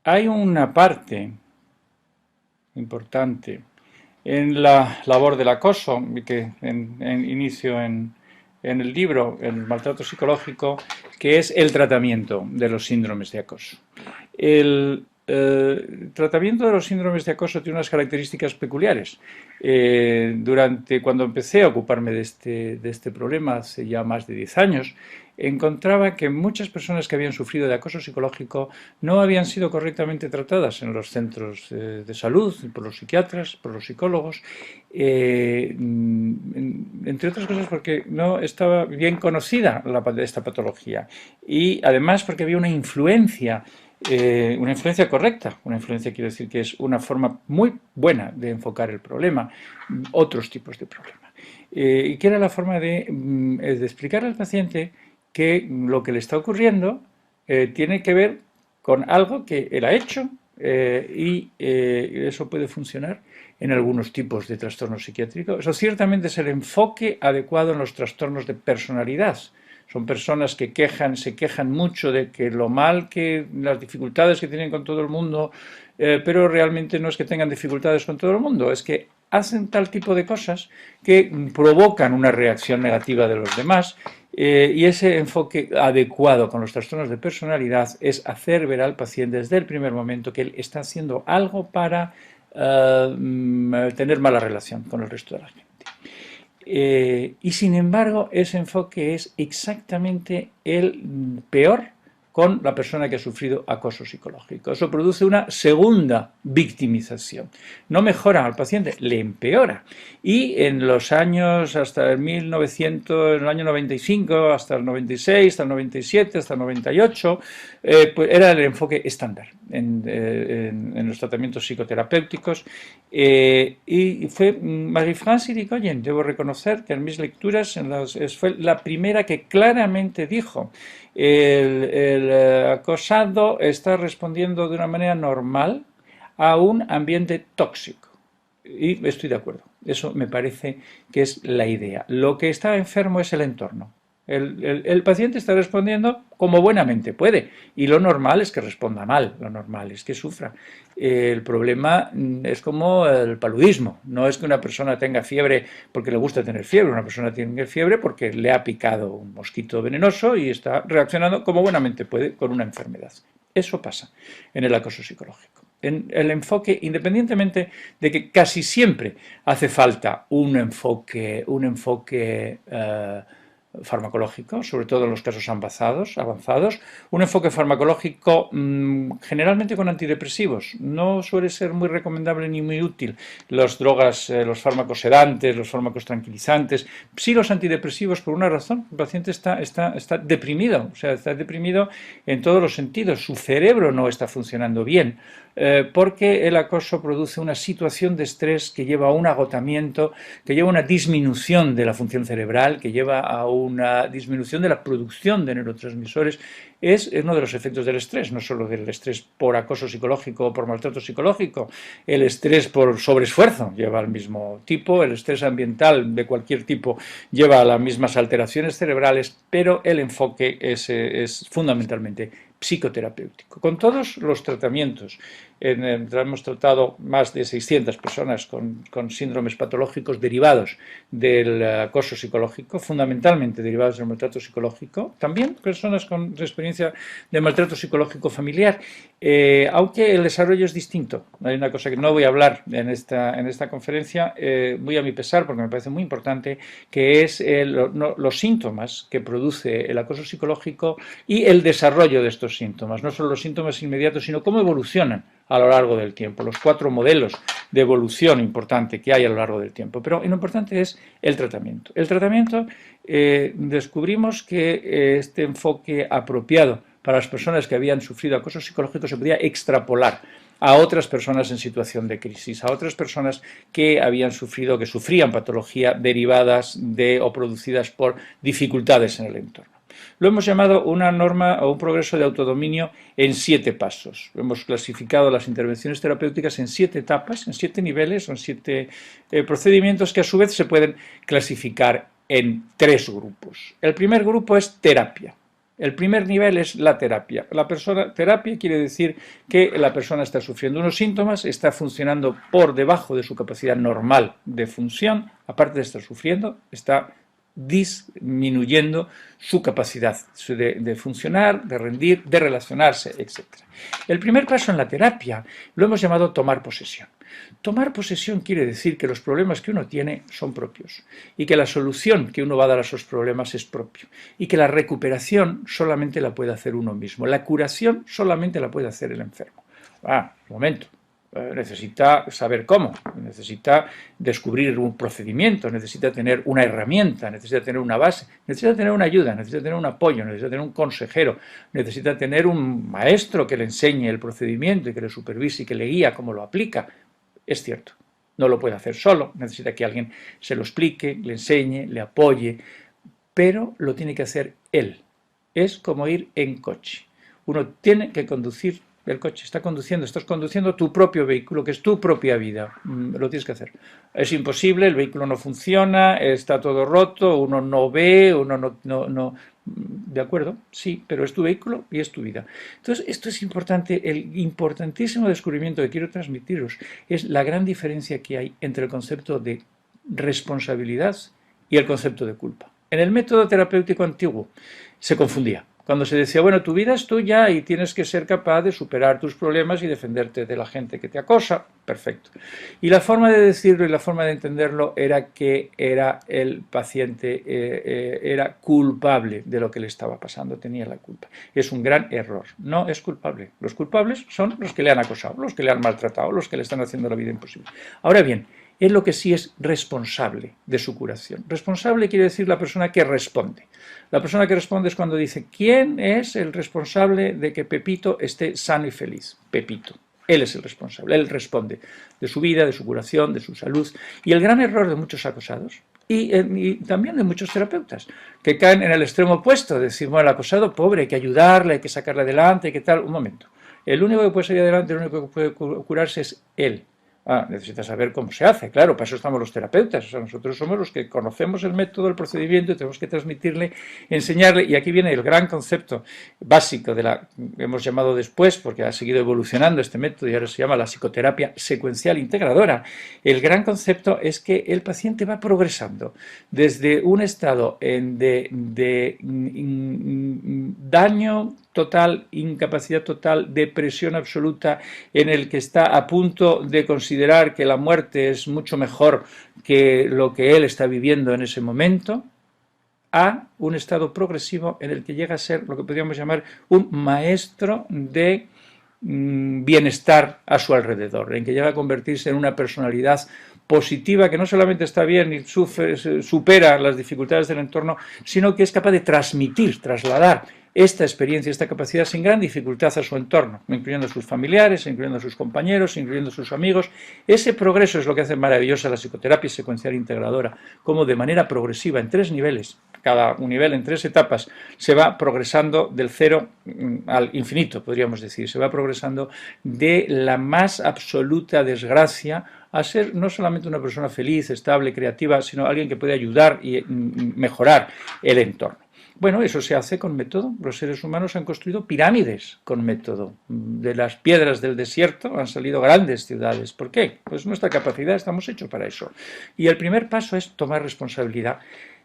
Hay una parte importante en la labor del acoso, que inicio en el libro, el maltrato psicológico, que es el tratamiento de los síndromes de acoso. El tratamiento de los síndromes de acoso tiene unas características peculiares. Cuando empecé a ocuparme de este problema hace ya más de 10 años, encontraba que muchas personas que habían sufrido de acoso psicológico no habían sido correctamente tratadas en los centros de salud, por los psiquiatras, por los psicólogos, entre otras cosas porque no estaba bien conocida esta patología y además porque había una influencia correcta. Una influencia quiero decir que es una forma muy buena de enfocar el problema, otros tipos de problema. Y que era la forma de explicar al paciente que lo que le está ocurriendo tiene que ver con algo que él ha hecho y eso puede funcionar en algunos tipos de trastornos psiquiátricos. Eso ciertamente es el enfoque adecuado en los trastornos de personalidad. Son personas que se quejan mucho de que las dificultades que tienen con todo el mundo, pero realmente no es que tengan dificultades con todo el mundo, es que hacen tal tipo de cosas que provocan una reacción negativa de los demás. Y ese enfoque adecuado con los trastornos de personalidad es hacer ver al paciente desde el primer momento que él está haciendo algo para tener mala relación con el resto de la gente. Y sin embargo, ese enfoque es exactamente el peor con la persona que ha sufrido acoso psicológico. Eso produce una segunda victimización. No mejora al paciente, le empeora. Y en los años, hasta el 1900, en el año 95, hasta el 96, hasta el 97, hasta el 98, pues era el enfoque estándar en los tratamientos psicoterapéuticos. Y fue Marie-France Irigoyen, debo reconocer que en mis lecturas fue la primera que claramente dijo: el acosado está respondiendo de una manera normal a un ambiente tóxico. Y estoy de acuerdo. Eso me parece que es la idea. Lo que está enfermo es el entorno. El paciente está respondiendo como buenamente puede, y lo normal es que responda mal, lo normal es que sufra. El problema es como el paludismo. No es que una persona tenga fiebre porque le gusta tener fiebre, una persona tiene fiebre porque le ha picado un mosquito venenoso y está reaccionando como buenamente puede con una enfermedad. Eso pasa en el acoso psicológico. En el enfoque, independientemente de que casi siempre hace falta un enfoque farmacológico, sobre todo en los casos avanzados, un enfoque farmacológico generalmente con antidepresivos. No suele ser muy recomendable ni muy útil las drogas, los fármacos sedantes, los fármacos tranquilizantes. Sí, los antidepresivos, por una razón: el paciente está deprimido, o sea, está deprimido en todos los sentidos, su cerebro no está funcionando bien, porque el acoso produce una situación de estrés que lleva a un agotamiento, que lleva a una disminución de la función cerebral, que lleva a una disminución de la producción de neurotransmisores. Es uno de los efectos del estrés, no solo del estrés por acoso psicológico o por maltrato psicológico. El estrés por sobreesfuerzo lleva al mismo tipo, el estrés ambiental de cualquier tipo lleva a las mismas alteraciones cerebrales, pero el enfoque es fundamentalmente psicoterapéutico. Con todos los tratamientos, hemos tratado más de 600 personas con síndromes patológicos derivados del acoso psicológico, fundamentalmente derivados del maltrato psicológico, también personas con experiencia de maltrato psicológico familiar, aunque el desarrollo es distinto. Hay una cosa que no voy a hablar en esta conferencia, muy a mi pesar, porque me parece muy importante, que es los síntomas que produce el acoso psicológico y el desarrollo de estos síntomas. No solo los síntomas inmediatos, sino cómo evolucionan a lo largo del tiempo, los 4 modelos de evolución importante que hay a lo largo del tiempo. Pero lo importante es el tratamiento. El tratamiento, descubrimos que este enfoque apropiado para las personas que habían sufrido acoso psicológico se podía extrapolar a otras personas en situación de crisis, a otras personas que habían sufrido, que sufrían patología derivadas de o producidas por dificultades en el entorno. Lo hemos llamado una norma o un progreso de autodominio en 7 pasos. Hemos clasificado las intervenciones terapéuticas en 7 etapas, en 7 niveles, son 7 procedimientos que a su vez se pueden clasificar en 3 grupos. El primer grupo es terapia. El primer nivel es la terapia. Terapia quiere decir que la persona está sufriendo unos síntomas, está funcionando por debajo de su capacidad normal de función, aparte de estar sufriendo, está disminuyendo su capacidad de funcionar, de rendir, de relacionarse, etc. El primer paso en la terapia lo hemos llamado tomar posesión. Tomar posesión quiere decir que los problemas que uno tiene son propios y que la solución que uno va a dar a esos problemas es propio y que la recuperación solamente la puede hacer uno mismo, la curación solamente la puede hacer el enfermo. Un momento. Necesita saber cómo, necesita descubrir un procedimiento, necesita tener una herramienta, necesita tener una base, necesita tener una ayuda, necesita tener un apoyo, necesita tener un consejero, necesita tener un maestro que le enseñe el procedimiento y que le supervise y que le guíe cómo lo aplica. Es cierto, no lo puede hacer solo, necesita que alguien se lo explique, le enseñe, le apoye, pero lo tiene que hacer él. Es como ir en coche. Uno tiene que conducir el coche, estás conduciendo tu propio vehículo, que es tu propia vida, lo tienes que hacer. Es imposible, el vehículo no funciona, está todo roto, uno no ve, uno no. ¿De acuerdo? Sí, pero es tu vehículo y es tu vida. Entonces, esto es importante, el importantísimo descubrimiento que quiero transmitiros es la gran diferencia que hay entre el concepto de responsabilidad y el concepto de culpa. En el método terapéutico antiguo se confundía. Cuando se decía, bueno, tu vida es tuya y tienes que ser capaz de superar tus problemas y defenderte de la gente que te acosa, perfecto. Y la forma de decirlo y la forma de entenderlo era que era el paciente era culpable de lo que le estaba pasando, tenía la culpa. Es un gran error, no es culpable. Los culpables son los que le han acosado, los que le han maltratado, los que le están haciendo la vida imposible. Ahora bien, es lo que sí es responsable de su curación. Responsable quiere decir la persona que responde. La persona que responde es cuando dice, ¿quién es el responsable de que Pepito esté sano y feliz? Pepito. Él es el responsable, él responde de su vida, de su curación, de su salud. Y el gran error de muchos acosados y también de muchos terapeutas, que caen en el extremo opuesto, de decir, bueno, el acosado, pobre, hay que ayudarle, hay que sacarle adelante, hay que tal. Un momento. El único que puede salir adelante, el único que puede curarse es él. Necesitas saber cómo se hace, claro, para eso estamos los terapeutas, o sea, nosotros somos los que conocemos el método, el procedimiento y tenemos que transmitirle, enseñarle, y aquí viene el gran concepto básico de la que hemos llamado después, porque ha seguido evolucionando este método y ahora se llama la psicoterapia secuencial integradora. El gran concepto es que el paciente va progresando desde un estado de daño total, incapacidad total, depresión absoluta, en el que está a punto de considerar que la muerte es mucho mejor que lo que él está viviendo en ese momento, a un estado progresivo en el que llega a ser lo que podríamos llamar un maestro de bienestar a su alrededor, en que llega a convertirse en una personalidad positiva que no solamente está bien y supera las dificultades del entorno, sino que es capaz de transmitir, trasladar esta experiencia, esta capacidad sin gran dificultad a su entorno, incluyendo a sus familiares, incluyendo a sus compañeros, incluyendo a sus amigos. Ese progreso es lo que hace maravillosa la psicoterapia secuencial integradora, como de manera progresiva, en 3 niveles, cada un nivel en 3 etapas, se va progresando del 0 al infinito, podríamos decir, se va progresando de la más absoluta desgracia a ser no solamente una persona feliz, estable, creativa, sino alguien que puede ayudar y mejorar el entorno. Bueno, eso se hace con método. Los seres humanos han construido pirámides con método. De las piedras del desierto han salido grandes ciudades. ¿Por qué? Pues nuestra capacidad, estamos hechos para eso. Y el primer paso es tomar responsabilidad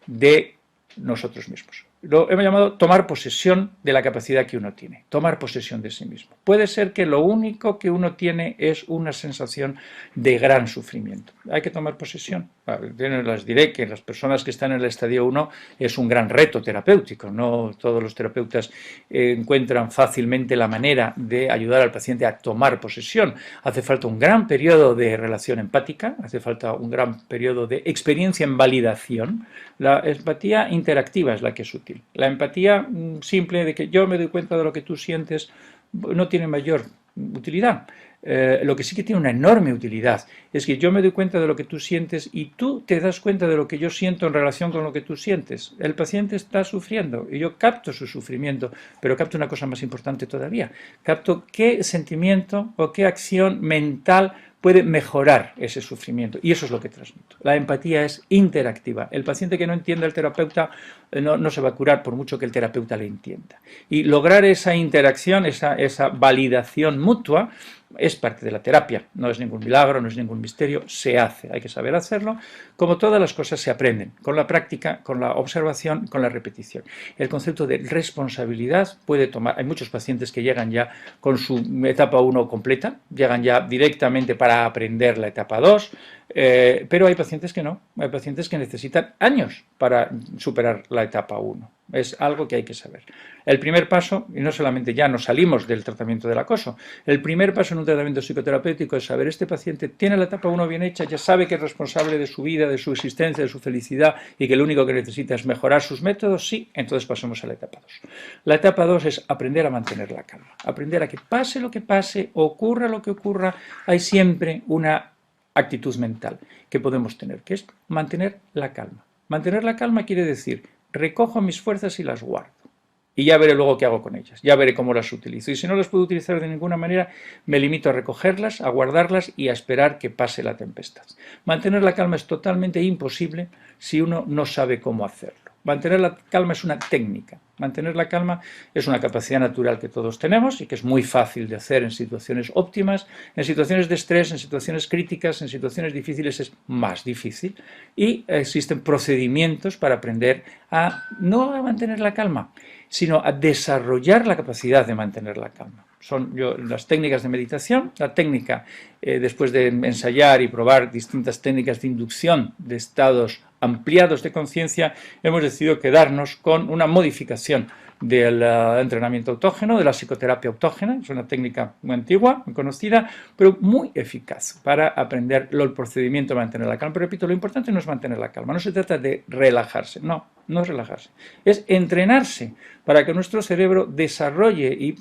de nosotros mismos. Lo hemos llamado tomar posesión de la capacidad que uno tiene, tomar posesión de sí mismo. Puede ser que lo único que uno tiene es una sensación de gran sufrimiento. Hay que tomar posesión. Les diré que las personas que están en el estadio 1 es un gran reto terapéutico. No todos los terapeutas encuentran fácilmente la manera de ayudar al paciente a tomar posesión. Hace falta un gran periodo de relación empática, hace falta un gran periodo de experiencia en validación. La empatía interactiva es la que es útil. La empatía simple de que yo me doy cuenta de lo que tú sientes no tiene mayor utilidad. Lo que sí que tiene una enorme utilidad es que yo me doy cuenta de lo que tú sientes y tú te das cuenta de lo que yo siento en relación con lo que tú sientes. El paciente está sufriendo y yo capto su sufrimiento, pero capto una cosa más importante todavía. Capto qué sentimiento o qué acción mental puede mejorar ese sufrimiento, y eso es lo que transmito. La empatía es interactiva. El paciente que no entiende al terapeuta no se va a curar por mucho que el terapeuta le entienda. Y lograr esa interacción, esa validación mutua, es parte de la terapia. No es ningún milagro, no es ningún misterio, se hace. Hay que saber hacerlo. Como todas las cosas se aprenden, con la práctica, con la observación, con la repetición. El concepto de responsabilidad puede tomar. Hay muchos pacientes que llegan ya con su etapa 1 completa, llegan ya directamente para aprender la etapa 2, pero hay pacientes que no. Hay pacientes que necesitan años para superar la etapa 1. Es algo que hay que saber. El primer paso, y no solamente ya nos salimos del tratamiento del acoso, el primer paso en un tratamiento psicoterapéutico es saber, este paciente tiene la etapa 1 bien hecha, ya sabe que es responsable de su vida, de su existencia, de su felicidad y que lo único que necesita es mejorar sus métodos, sí, entonces pasemos a la etapa 2. La etapa 2 es aprender a mantener la calma, aprender a que pase lo que pase, ocurra lo que ocurra, hay siempre una actitud mental que podemos tener, que es mantener la calma. Mantener la calma quiere decir, recojo mis fuerzas y las guardo. Y ya veré luego qué hago con ellas, ya veré cómo las utilizo. Y si no las puedo utilizar de ninguna manera, me limito a recogerlas, a guardarlas y a esperar que pase la tempestad. Mantener la calma es totalmente imposible si uno no sabe cómo hacerlo. Mantener la calma es una técnica. Mantener la calma es una capacidad natural que todos tenemos y que es muy fácil de hacer en situaciones óptimas. En situaciones de estrés, en situaciones críticas, en situaciones difíciles es más difícil. Y existen procedimientos para aprender no a mantener la calma, sino a desarrollar la capacidad de mantener la calma. Son las técnicas de meditación, la técnica, después de ensayar y probar distintas técnicas de inducción de estados ampliados de conciencia, hemos decidido quedarnos con una modificación del entrenamiento autógeno, de la psicoterapia autógena. Es una técnica muy antigua, muy conocida, pero muy eficaz para aprender el procedimiento de mantener la calma. Pero repito, lo importante no es mantener la calma, no se trata de relajarse, no es relajarse, es entrenarse para que nuestro cerebro desarrolle, y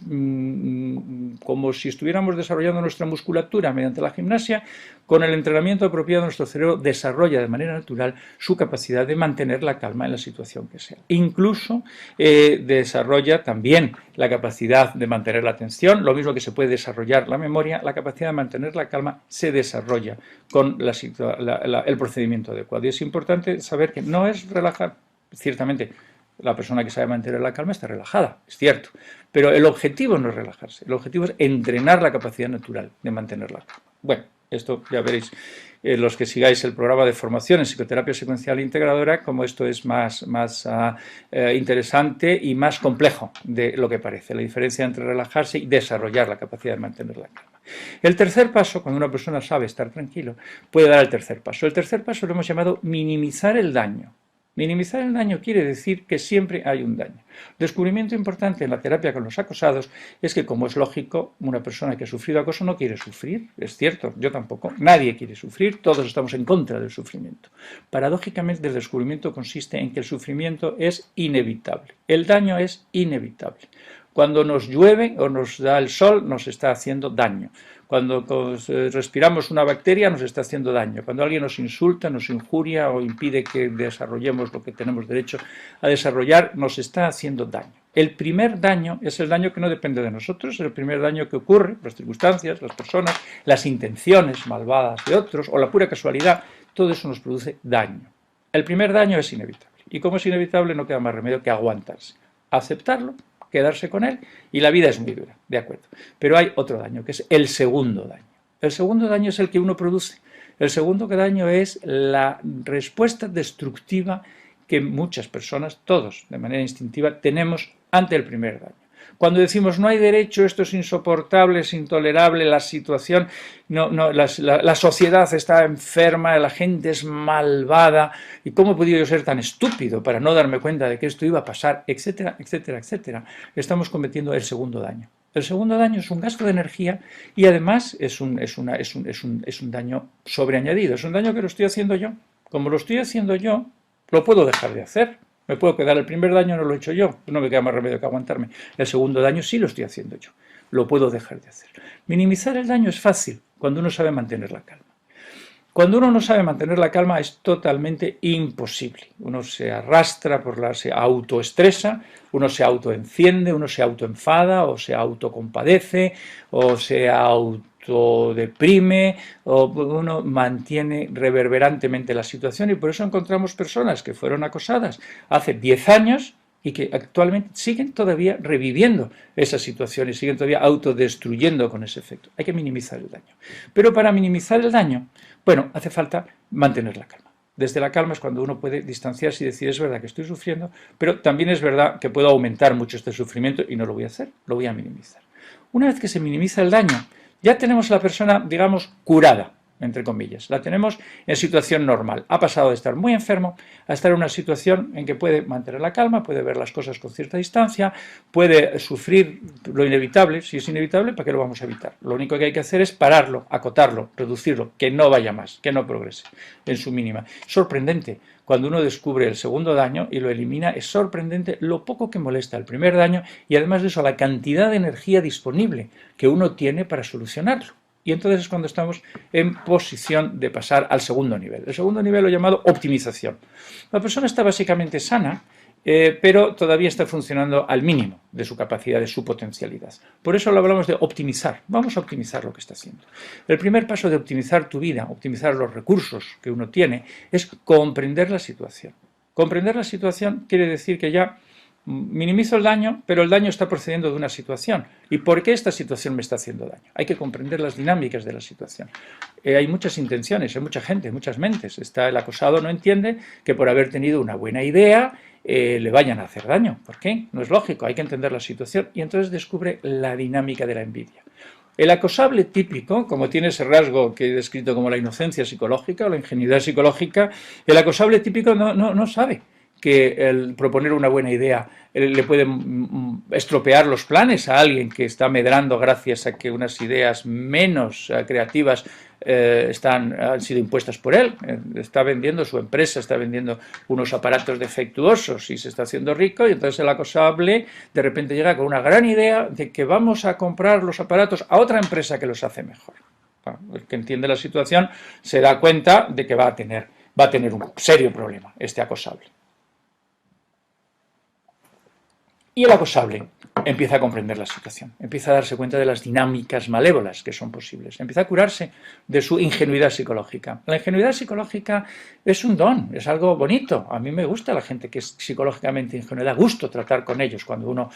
como si estuviéramos desarrollando nuestra musculatura mediante la gimnasia, con el entrenamiento apropiado nuestro cerebro desarrolla de manera natural su capacidad de mantener la calma en la situación que sea. Incluso desarrolla también la capacidad de mantener la atención, lo mismo que se puede desarrollar la memoria, la capacidad de mantener la calma se desarrolla con el procedimiento adecuado. Y es importante saber que no es relajar. Ciertamente, la persona que sabe mantener la calma está relajada, es cierto, pero el objetivo no es relajarse, el objetivo es entrenar la capacidad natural de mantener la calma. Bueno, esto ya veréis los que sigáis el programa de formación en psicoterapia secuencial integradora, como esto es más interesante y más complejo de lo que parece, la diferencia entre relajarse y desarrollar la capacidad de mantener la calma. El tercer paso, cuando una persona sabe estar tranquilo, puede dar el tercer paso. El tercer paso lo hemos llamado minimizar el daño. Minimizar el daño quiere decir que siempre hay un daño. Descubrimiento importante en la terapia con los acosados es que, como es lógico, una persona que ha sufrido acoso no quiere sufrir. Es cierto, yo tampoco. Nadie quiere sufrir, todos estamos en contra del sufrimiento. Paradójicamente, el descubrimiento consiste en que el sufrimiento es inevitable. El daño es inevitable. Cuando nos llueve o nos da el sol, nos está haciendo daño. Cuando respiramos una bacteria, nos está haciendo daño. Cuando alguien nos insulta, nos injuria o impide que desarrollemos lo que tenemos derecho a desarrollar, nos está haciendo daño. El primer daño es el daño que no depende de nosotros, es el primer daño que ocurre, las circunstancias, las personas, las intenciones malvadas de otros o la pura casualidad, todo eso nos produce daño. El primer daño es inevitable. Y como es inevitable, no queda más remedio que aguantarse, aceptarlo, quedarse con él, y la vida es muy dura, de acuerdo. Pero hay otro daño, que es el segundo daño. El segundo daño es el que uno produce. El segundo daño es la respuesta destructiva que muchas personas, todos, de manera instintiva, tenemos ante el primer daño. Cuando decimos no hay derecho, esto es insoportable, es intolerable, la situación, la sociedad está enferma, la gente es malvada, y cómo he podido yo ser tan estúpido para no darme cuenta de que esto iba a pasar, etcétera, etcétera, etcétera, estamos cometiendo el segundo daño. El segundo daño es un gasto de energía y además es un daño sobreañadido, es un daño que lo estoy haciendo yo. Como lo estoy haciendo yo, lo puedo dejar de hacer. Me puedo quedar, el primer daño no lo he hecho yo, no me queda más remedio que aguantarme. El segundo daño sí lo estoy haciendo yo, lo puedo dejar de hacer. Minimizar el daño es fácil cuando uno sabe mantener la calma. Cuando uno no sabe mantener la calma es totalmente imposible. Uno se arrastra, se autoestresa, uno se autoenciende, uno se autoenfada o se autocompadece o se autodeprime o uno mantiene reverberantemente la situación, y por eso encontramos personas que fueron acosadas hace 10 años y que actualmente siguen todavía reviviendo esa situación y siguen todavía autodestruyendo con ese efecto. Hay que minimizar el daño. Pero para minimizar el daño, bueno, hace falta mantener la calma. Desde la calma es cuando uno puede distanciarse y decir, es verdad que estoy sufriendo, pero también es verdad que puedo aumentar mucho este sufrimiento y no lo voy a hacer, lo voy a minimizar. Una vez que se minimiza el daño, ya tenemos a la persona, digamos, curada, entre comillas. La tenemos en situación normal. Ha pasado de estar muy enfermo a estar en una situación en que puede mantener la calma, puede ver las cosas con cierta distancia, puede sufrir lo inevitable. Si es inevitable, ¿para qué lo vamos a evitar? Lo único que hay que hacer es pararlo, acotarlo, reducirlo, que no vaya más, que no progrese en su mínima. Sorprendente. Cuando uno descubre el segundo daño y lo elimina, es sorprendente lo poco que molesta el primer daño y además de eso la cantidad de energía disponible que uno tiene para solucionarlo. Y entonces es cuando estamos en posición de pasar al segundo nivel. El segundo nivel lo he llamado optimización. La persona está básicamente sana, pero todavía está funcionando al mínimo de su capacidad, de su potencialidad. Por eso lo hablamos de optimizar. Vamos a optimizar lo que está haciendo. El primer paso de optimizar tu vida, optimizar los recursos que uno tiene, es comprender la situación. Comprender la situación quiere decir que ya minimizo el daño, pero el daño está procediendo de una situación. ¿Y por qué esta situación me está haciendo daño? Hay que comprender las dinámicas de la situación. Hay muchas intenciones, hay mucha gente, muchas mentes. El acosado no entiende que por haber tenido una buena idea le vayan a hacer daño. ¿Por qué? No es lógico, hay que entender la situación y entonces descubre la dinámica de la envidia. El acosable típico, como tiene ese rasgo que he descrito como la inocencia psicológica o la ingenuidad psicológica, el acosable típico no sabe que el proponer una buena idea le puede estropear los planes a alguien que está medrando gracias a que unas ideas menos creativas han sido impuestas por él. Está vendiendo su empresa, está vendiendo unos aparatos defectuosos y se está haciendo rico, y entonces el acosable de repente llega con una gran idea de que vamos a comprar los aparatos a otra empresa que los hace mejor. El que entiende la situación se da cuenta de que va a tener un serio problema este acosable. Y el acosable empieza a comprender la situación, empieza a darse cuenta de las dinámicas malévolas que son posibles, empieza a curarse de su ingenuidad psicológica. La ingenuidad psicológica es un don, es algo bonito. A mí me gusta la gente que es psicológicamente ingenua, da gusto tratar con ellos cuando uno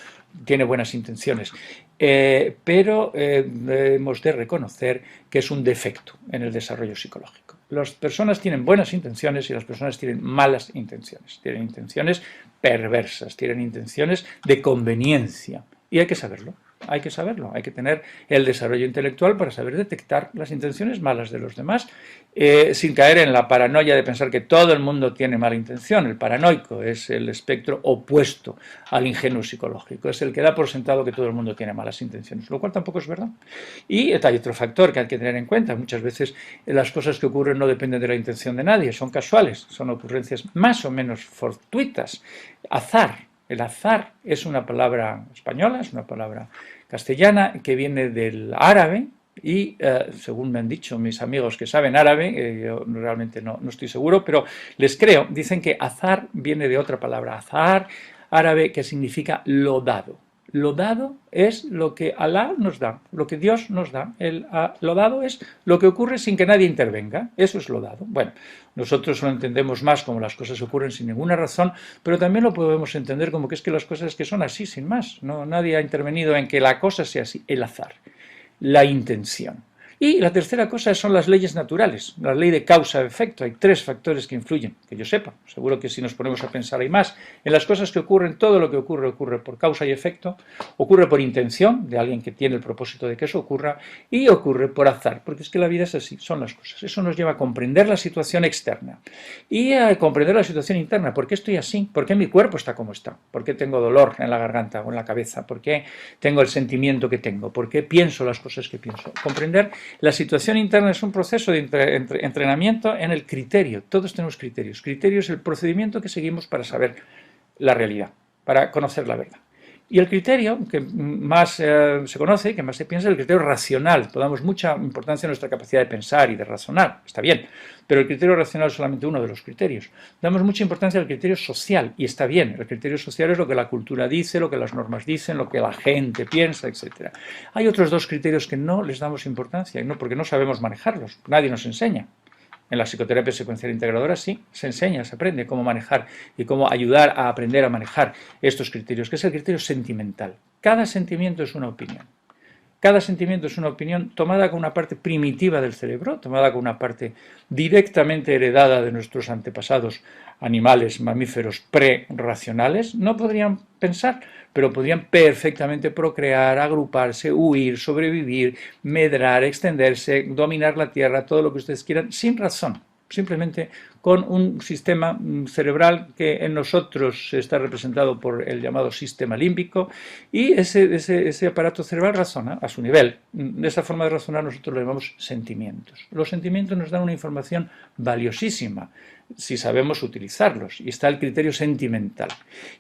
tiene buenas intenciones. Pero hemos de reconocer que es un defecto en el desarrollo psicológico. Las personas tienen buenas intenciones y las personas tienen malas intenciones. Tienen intenciones perversas, tienen intenciones de conveniencia. Y hay que saberlo, hay que tener el desarrollo intelectual para saber detectar las intenciones malas de los demás, sin caer en la paranoia de pensar que todo el mundo tiene mala intención. El paranoico es el espectro opuesto al ingenuo psicológico, es el que da por sentado que todo el mundo tiene malas intenciones, lo cual tampoco es verdad. Y hay otro factor que hay que tener en cuenta: muchas veces las cosas que ocurren no dependen de la intención de nadie, son casuales, son ocurrencias más o menos fortuitas. Azar. El azar es una palabra española, es una palabra castellana que viene del árabe y, según me han dicho mis amigos que saben árabe, yo realmente no estoy seguro, pero les creo, dicen que azar viene de otra palabra, azar árabe, que significa lo dado. Lo dado es lo que Alá nos da, lo que Dios nos da. Lo dado es lo que ocurre sin que nadie intervenga. Eso es lo dado. Bueno, nosotros lo entendemos más como las cosas ocurren sin ninguna razón, pero también lo podemos entender como que es que las cosas que son así, sin más. No, nadie ha intervenido en que la cosa sea así. El azar, la intención. Y la tercera cosa son las leyes naturales, la ley de causa-efecto. Hay tres factores que influyen, que yo sepa. Seguro que si nos ponemos a pensar hay más. En las cosas que ocurren, todo lo que ocurre por causa y efecto, ocurre por intención de alguien que tiene el propósito de que eso ocurra, y ocurre por azar, porque es que la vida es así, son las cosas. Eso nos lleva a comprender la situación externa y a comprender la situación interna. ¿Por qué estoy así? ¿Por qué mi cuerpo está como está? ¿Por qué tengo dolor en la garganta o en la cabeza? ¿Por qué tengo el sentimiento que tengo? ¿Por qué pienso las cosas que pienso? Comprender la situación interna es un proceso de entrenamiento en el criterio. Todos tenemos criterios. Criterio es el procedimiento que seguimos para saber la realidad, para conocer la verdad. Y el criterio que más se conoce, que más se piensa, es el criterio racional. Damos mucha importancia a nuestra capacidad de pensar y de razonar, está bien, pero el criterio racional es solamente uno de los criterios. Damos mucha importancia al criterio social, y está bien. El criterio social es lo que la cultura dice, lo que las normas dicen, lo que la gente piensa, etc. Hay otros dos criterios que no les damos importancia, porque no sabemos manejarlos, nadie nos enseña. En la psicoterapia secuencial integradora sí, se enseña, se aprende cómo manejar y cómo ayudar a aprender a manejar estos criterios, que es el criterio sentimental. Cada sentimiento es una opinión. Cada sentimiento es una opinión tomada con una parte primitiva del cerebro, tomada con una parte directamente heredada de nuestros antepasados animales, mamíferos prerracionales. No podrían pensar, pero podrían perfectamente procrear, agruparse, huir, sobrevivir, medrar, extenderse, dominar la tierra, todo lo que ustedes quieran, sin razón, simplemente con un sistema cerebral que en nosotros está representado por el llamado sistema límbico, y ese aparato cerebral razona a su nivel. De esa forma de razonar nosotros lo llamamos sentimientos. Los sentimientos nos dan una información valiosísima si sabemos utilizarlos, y está el criterio sentimental.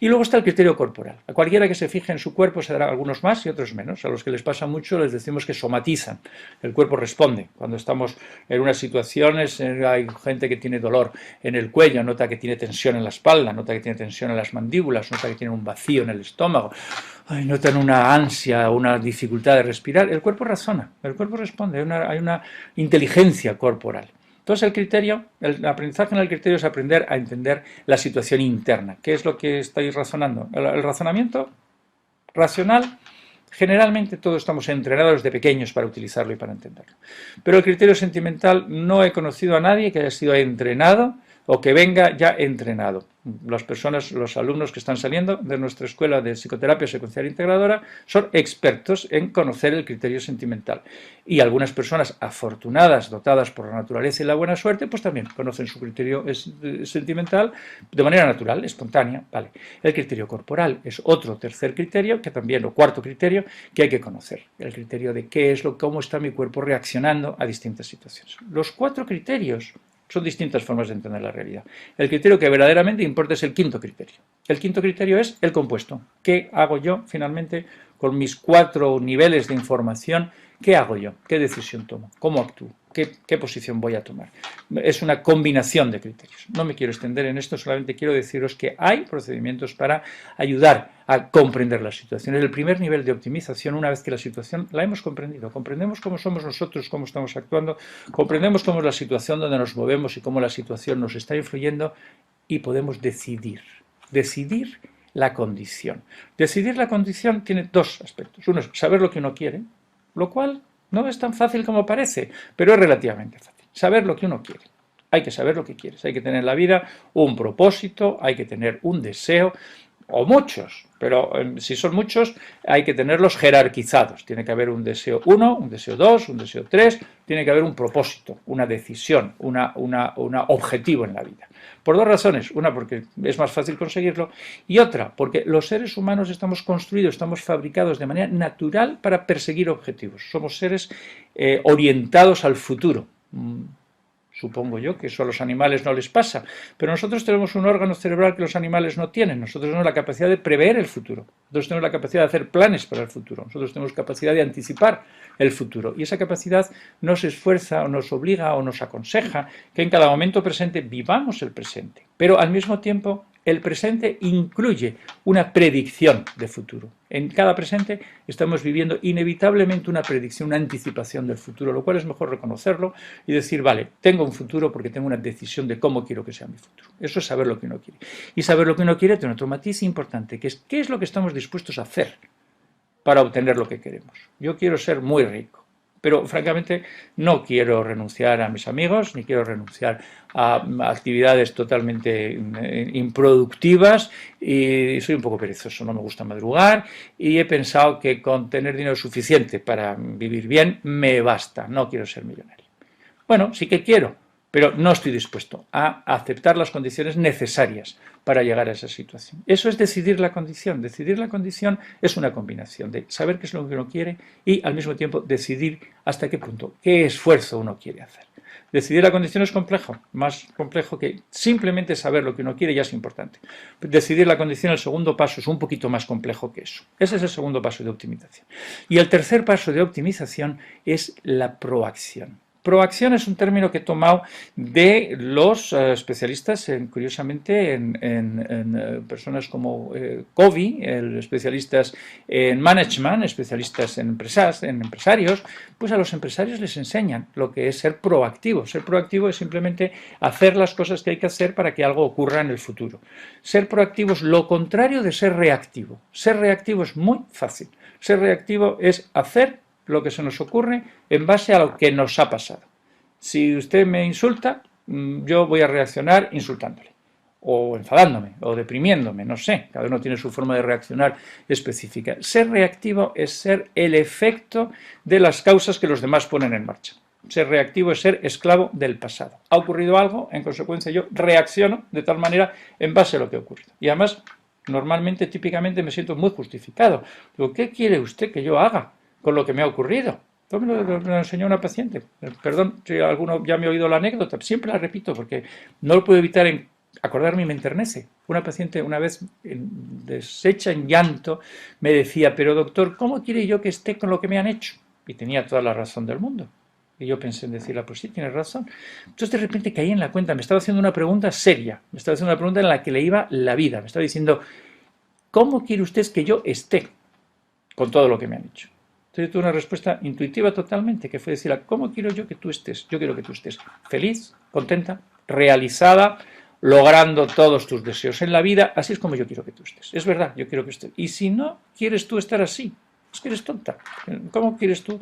Y luego está el criterio corporal. A cualquiera que se fije en su cuerpo se dará algunos más y otros menos. A los que les pasa mucho les decimos que somatizan. El cuerpo responde. Cuando estamos en unas situaciones, hay gente que tiene dolor en el cuello, nota que tiene tensión en la espalda, nota que tiene tensión en las mandíbulas, nota que tiene un vacío en el estómago, notan una ansia, una dificultad de respirar. El cuerpo razona, el cuerpo responde, hay una inteligencia corporal. Entonces el aprendizaje en el criterio es aprender a entender la situación interna. ¿Qué es lo que estáis razonando? El razonamiento racional, generalmente todos estamos entrenados de pequeños para utilizarlo y para entenderlo. Pero el criterio sentimental no he conocido a nadie que haya sido entrenado o que venga ya entrenado. Las personas, los alumnos que están saliendo de nuestra escuela de psicoterapia secuencial integradora son expertos en conocer el criterio sentimental. Y algunas personas afortunadas, dotadas por la naturaleza y la buena suerte, pues también conocen su criterio sentimental de manera natural, espontánea. Vale. El criterio corporal es otro tercer criterio, que también, o cuarto criterio, que hay que conocer. El criterio de cómo está mi cuerpo reaccionando a distintas situaciones. Los cuatro criterios son distintas formas de entender la realidad. El criterio que verdaderamente importa es el quinto criterio. El quinto criterio es el compuesto. ¿Qué hago yo finalmente con mis 4 niveles de información? ¿Qué hago yo? ¿Qué decisión tomo? ¿Cómo actúo? ¿Qué posición voy a tomar? Es una combinación de criterios. No me quiero extender en esto, solamente quiero deciros que hay procedimientos para ayudar a comprender las situaciones. El primer nivel de optimización, una vez que la situación la hemos comprendido, comprendemos cómo somos nosotros, cómo estamos actuando, comprendemos cómo es la situación donde nos movemos y cómo la situación nos está influyendo y podemos decidir la condición. Decidir la condición tiene 2 aspectos. Uno es saber lo que uno quiere, lo cual no es tan fácil como parece, pero es relativamente fácil. Saber lo que uno quiere. Hay que saber lo que quieres. Hay que tener en la vida un propósito, hay que tener un deseo, o muchos, pero si son muchos hay que tenerlos jerarquizados. Tiene que haber un deseo 1, un deseo 2, un deseo 3, tiene que haber un propósito, una decisión, un objetivo en la vida. Por 2 razones. Una, porque es más fácil conseguirlo, y otra, porque los seres humanos estamos construidos, estamos fabricados de manera natural para perseguir objetivos. Somos seres orientados al futuro. Supongo yo que eso a los animales no les pasa, pero nosotros tenemos un órgano cerebral que los animales no tienen. Nosotros tenemos la capacidad de prever el futuro, nosotros tenemos la capacidad de hacer planes para el futuro, nosotros tenemos capacidad de anticipar el futuro, y esa capacidad nos esfuerza o nos obliga o nos aconseja que en cada momento presente vivamos el presente, pero al mismo tiempo el presente incluye una predicción de futuro. En cada presente estamos viviendo inevitablemente una predicción, una anticipación del futuro, lo cual es mejor reconocerlo y decir, vale, tengo un futuro porque tengo una decisión de cómo quiero que sea mi futuro. Eso es saber lo que uno quiere. Y saber lo que uno quiere tiene otro matiz importante, que es qué es lo que estamos dispuestos a hacer para obtener lo que queremos. Yo quiero ser muy rico, pero francamente no quiero renunciar a mis amigos, ni quiero renunciar a actividades totalmente improductivas, y soy un poco perezoso, no me gusta madrugar, y he pensado que con tener dinero suficiente para vivir bien me basta, no quiero ser millonario. Bueno, sí que quiero, pero no estoy dispuesto a aceptar las condiciones necesarias para llegar a esa situación. Eso es decidir la condición. Decidir la condición es una combinación de saber qué es lo que uno quiere y al mismo tiempo decidir hasta qué punto, qué esfuerzo uno quiere hacer. Decidir la condición es complejo, más complejo que simplemente saber lo que uno quiere ya es importante. Decidir la condición, el segundo paso, es un poquito más complejo que eso. Ese es el segundo paso de optimización. Y el tercer paso de optimización es la proacción. Proacción es un término que he tomado de los especialistas, curiosamente, en personas como Covey, especialistas en management, especialistas en empresarios, pues a los empresarios les enseñan lo que es ser proactivo. Ser proactivo es simplemente hacer las cosas que hay que hacer para que algo ocurra en el futuro. Ser proactivo es lo contrario de ser reactivo. Ser reactivo es muy fácil. Ser reactivo es hacer lo que se nos ocurre en base a lo que nos ha pasado. Si usted me insulta, yo voy a reaccionar insultándole, o enfadándome, o deprimiéndome, no sé, cada uno tiene su forma de reaccionar específica. Ser reactivo es ser el efecto de las causas que los demás ponen en marcha. Ser reactivo es ser esclavo del pasado. Ha ocurrido algo, en consecuencia yo reacciono de tal manera en base a lo que ha ocurrido. Y además, normalmente, típicamente me siento muy justificado. Digo, ¿qué quiere usted que yo haga con lo que me ha ocurrido? Esto me lo enseñó una paciente. Perdón si alguno ya me ha oído la anécdota, siempre la repito porque no lo puedo evitar en acordarme y me enternece. Una paciente una vez deshecha en llanto me decía, pero doctor, ¿cómo quiere yo que esté con lo que me han hecho? Y tenía toda la razón del mundo. Y yo pensé en decirle, pues sí, tienes razón. Entonces de repente caí en la cuenta, me estaba haciendo una pregunta seria, me estaba haciendo una pregunta en la que le iba la vida. Me estaba diciendo, ¿cómo quiere usted que yo esté con todo lo que me han hecho? Entonces yo tuve una respuesta intuitiva totalmente, que fue decir, ¿cómo quiero yo que tú estés? Yo quiero que tú estés feliz, contenta, realizada, logrando todos tus deseos en la vida, así es como yo quiero que tú estés. Es verdad, yo quiero que estés. Y si no quieres tú estar así, es que eres tonta. ¿Cómo quieres tú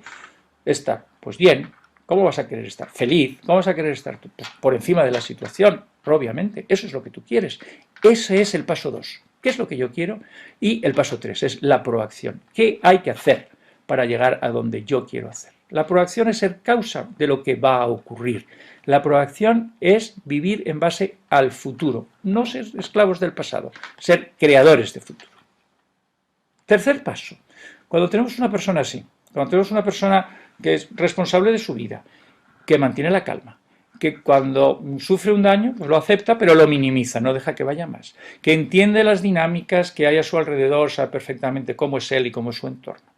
estar? Pues bien. ¿Cómo vas a querer estar? Feliz. ¿Cómo vas a querer estar tú? Pues por encima de la situación, obviamente. Eso es lo que tú quieres. Ese es el paso 2. ¿Qué es lo que yo quiero? Y el paso 3 es la proacción. ¿Qué hay que hacer para llegar a donde yo quiero hacer? La proacción es ser causa de lo que va a ocurrir. La proacción es vivir en base al futuro, no ser esclavos del pasado, ser creadores de futuro. Tercer paso, cuando tenemos una persona así, cuando tenemos una persona que es responsable de su vida, que mantiene la calma, que cuando sufre un daño pues lo acepta pero lo minimiza, no deja que vaya más, que entiende las dinámicas que hay a su alrededor, sabe perfectamente cómo es él y cómo es su entorno,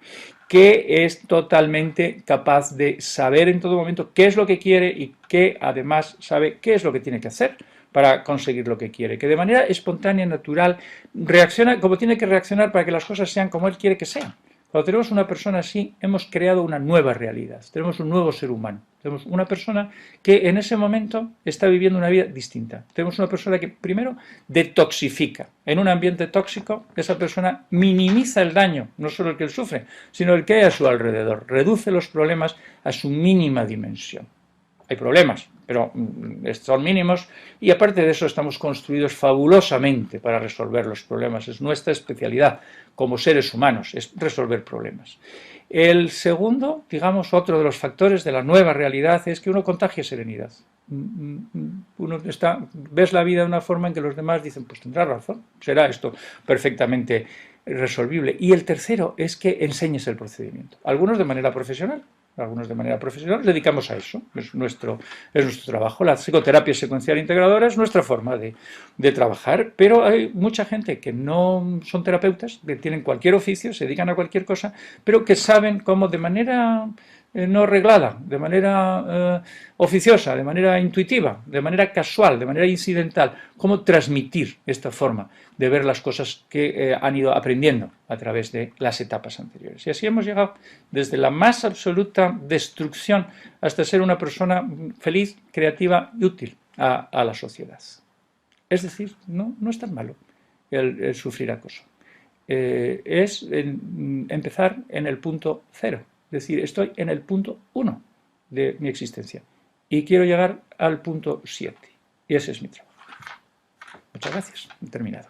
que es totalmente capaz de saber en todo momento qué es lo que quiere y que además sabe qué es lo que tiene que hacer para conseguir lo que quiere, que de manera espontánea, natural, reacciona como tiene que reaccionar para que las cosas sean como él quiere que sean. Cuando tenemos una persona así, hemos creado una nueva realidad, tenemos un nuevo ser humano, tenemos una persona que en ese momento está viviendo una vida distinta, tenemos una persona que primero detoxifica. En un ambiente tóxico, esa persona minimiza el daño, no solo el que él sufre, sino el que hay a su alrededor, reduce los problemas a su mínima dimensión. Hay problemas, pero son mínimos y aparte de eso estamos construidos fabulosamente para resolver los problemas. Es nuestra especialidad como seres humanos, es resolver problemas. El segundo, digamos, otro de los factores de la nueva realidad es que uno contagie serenidad. Ves la vida de una forma en que los demás dicen, pues tendrá razón, será esto perfectamente resolvible. Y el tercero es que enseñes el procedimiento, algunos de manera profesional. Algunos de manera profesional, nos dedicamos a eso, es nuestro trabajo. La psicoterapia secuencial integradora es nuestra forma de trabajar, pero hay mucha gente que no son terapeutas, que tienen cualquier oficio, se dedican a cualquier cosa, pero que saben cómo de manera no reglada, de manera oficiosa, de manera intuitiva, de manera casual, de manera incidental, cómo transmitir esta forma de ver las cosas que han ido aprendiendo a través de las etapas anteriores. Y así hemos llegado desde la más absoluta destrucción hasta ser una persona feliz, creativa y útil a la sociedad. Es decir, no es tan malo el sufrir acoso. Es empezar en el punto 0. Es decir, estoy en el punto 1 de mi existencia y quiero llegar al punto 7. Y ese es mi trabajo. Muchas gracias. He terminado.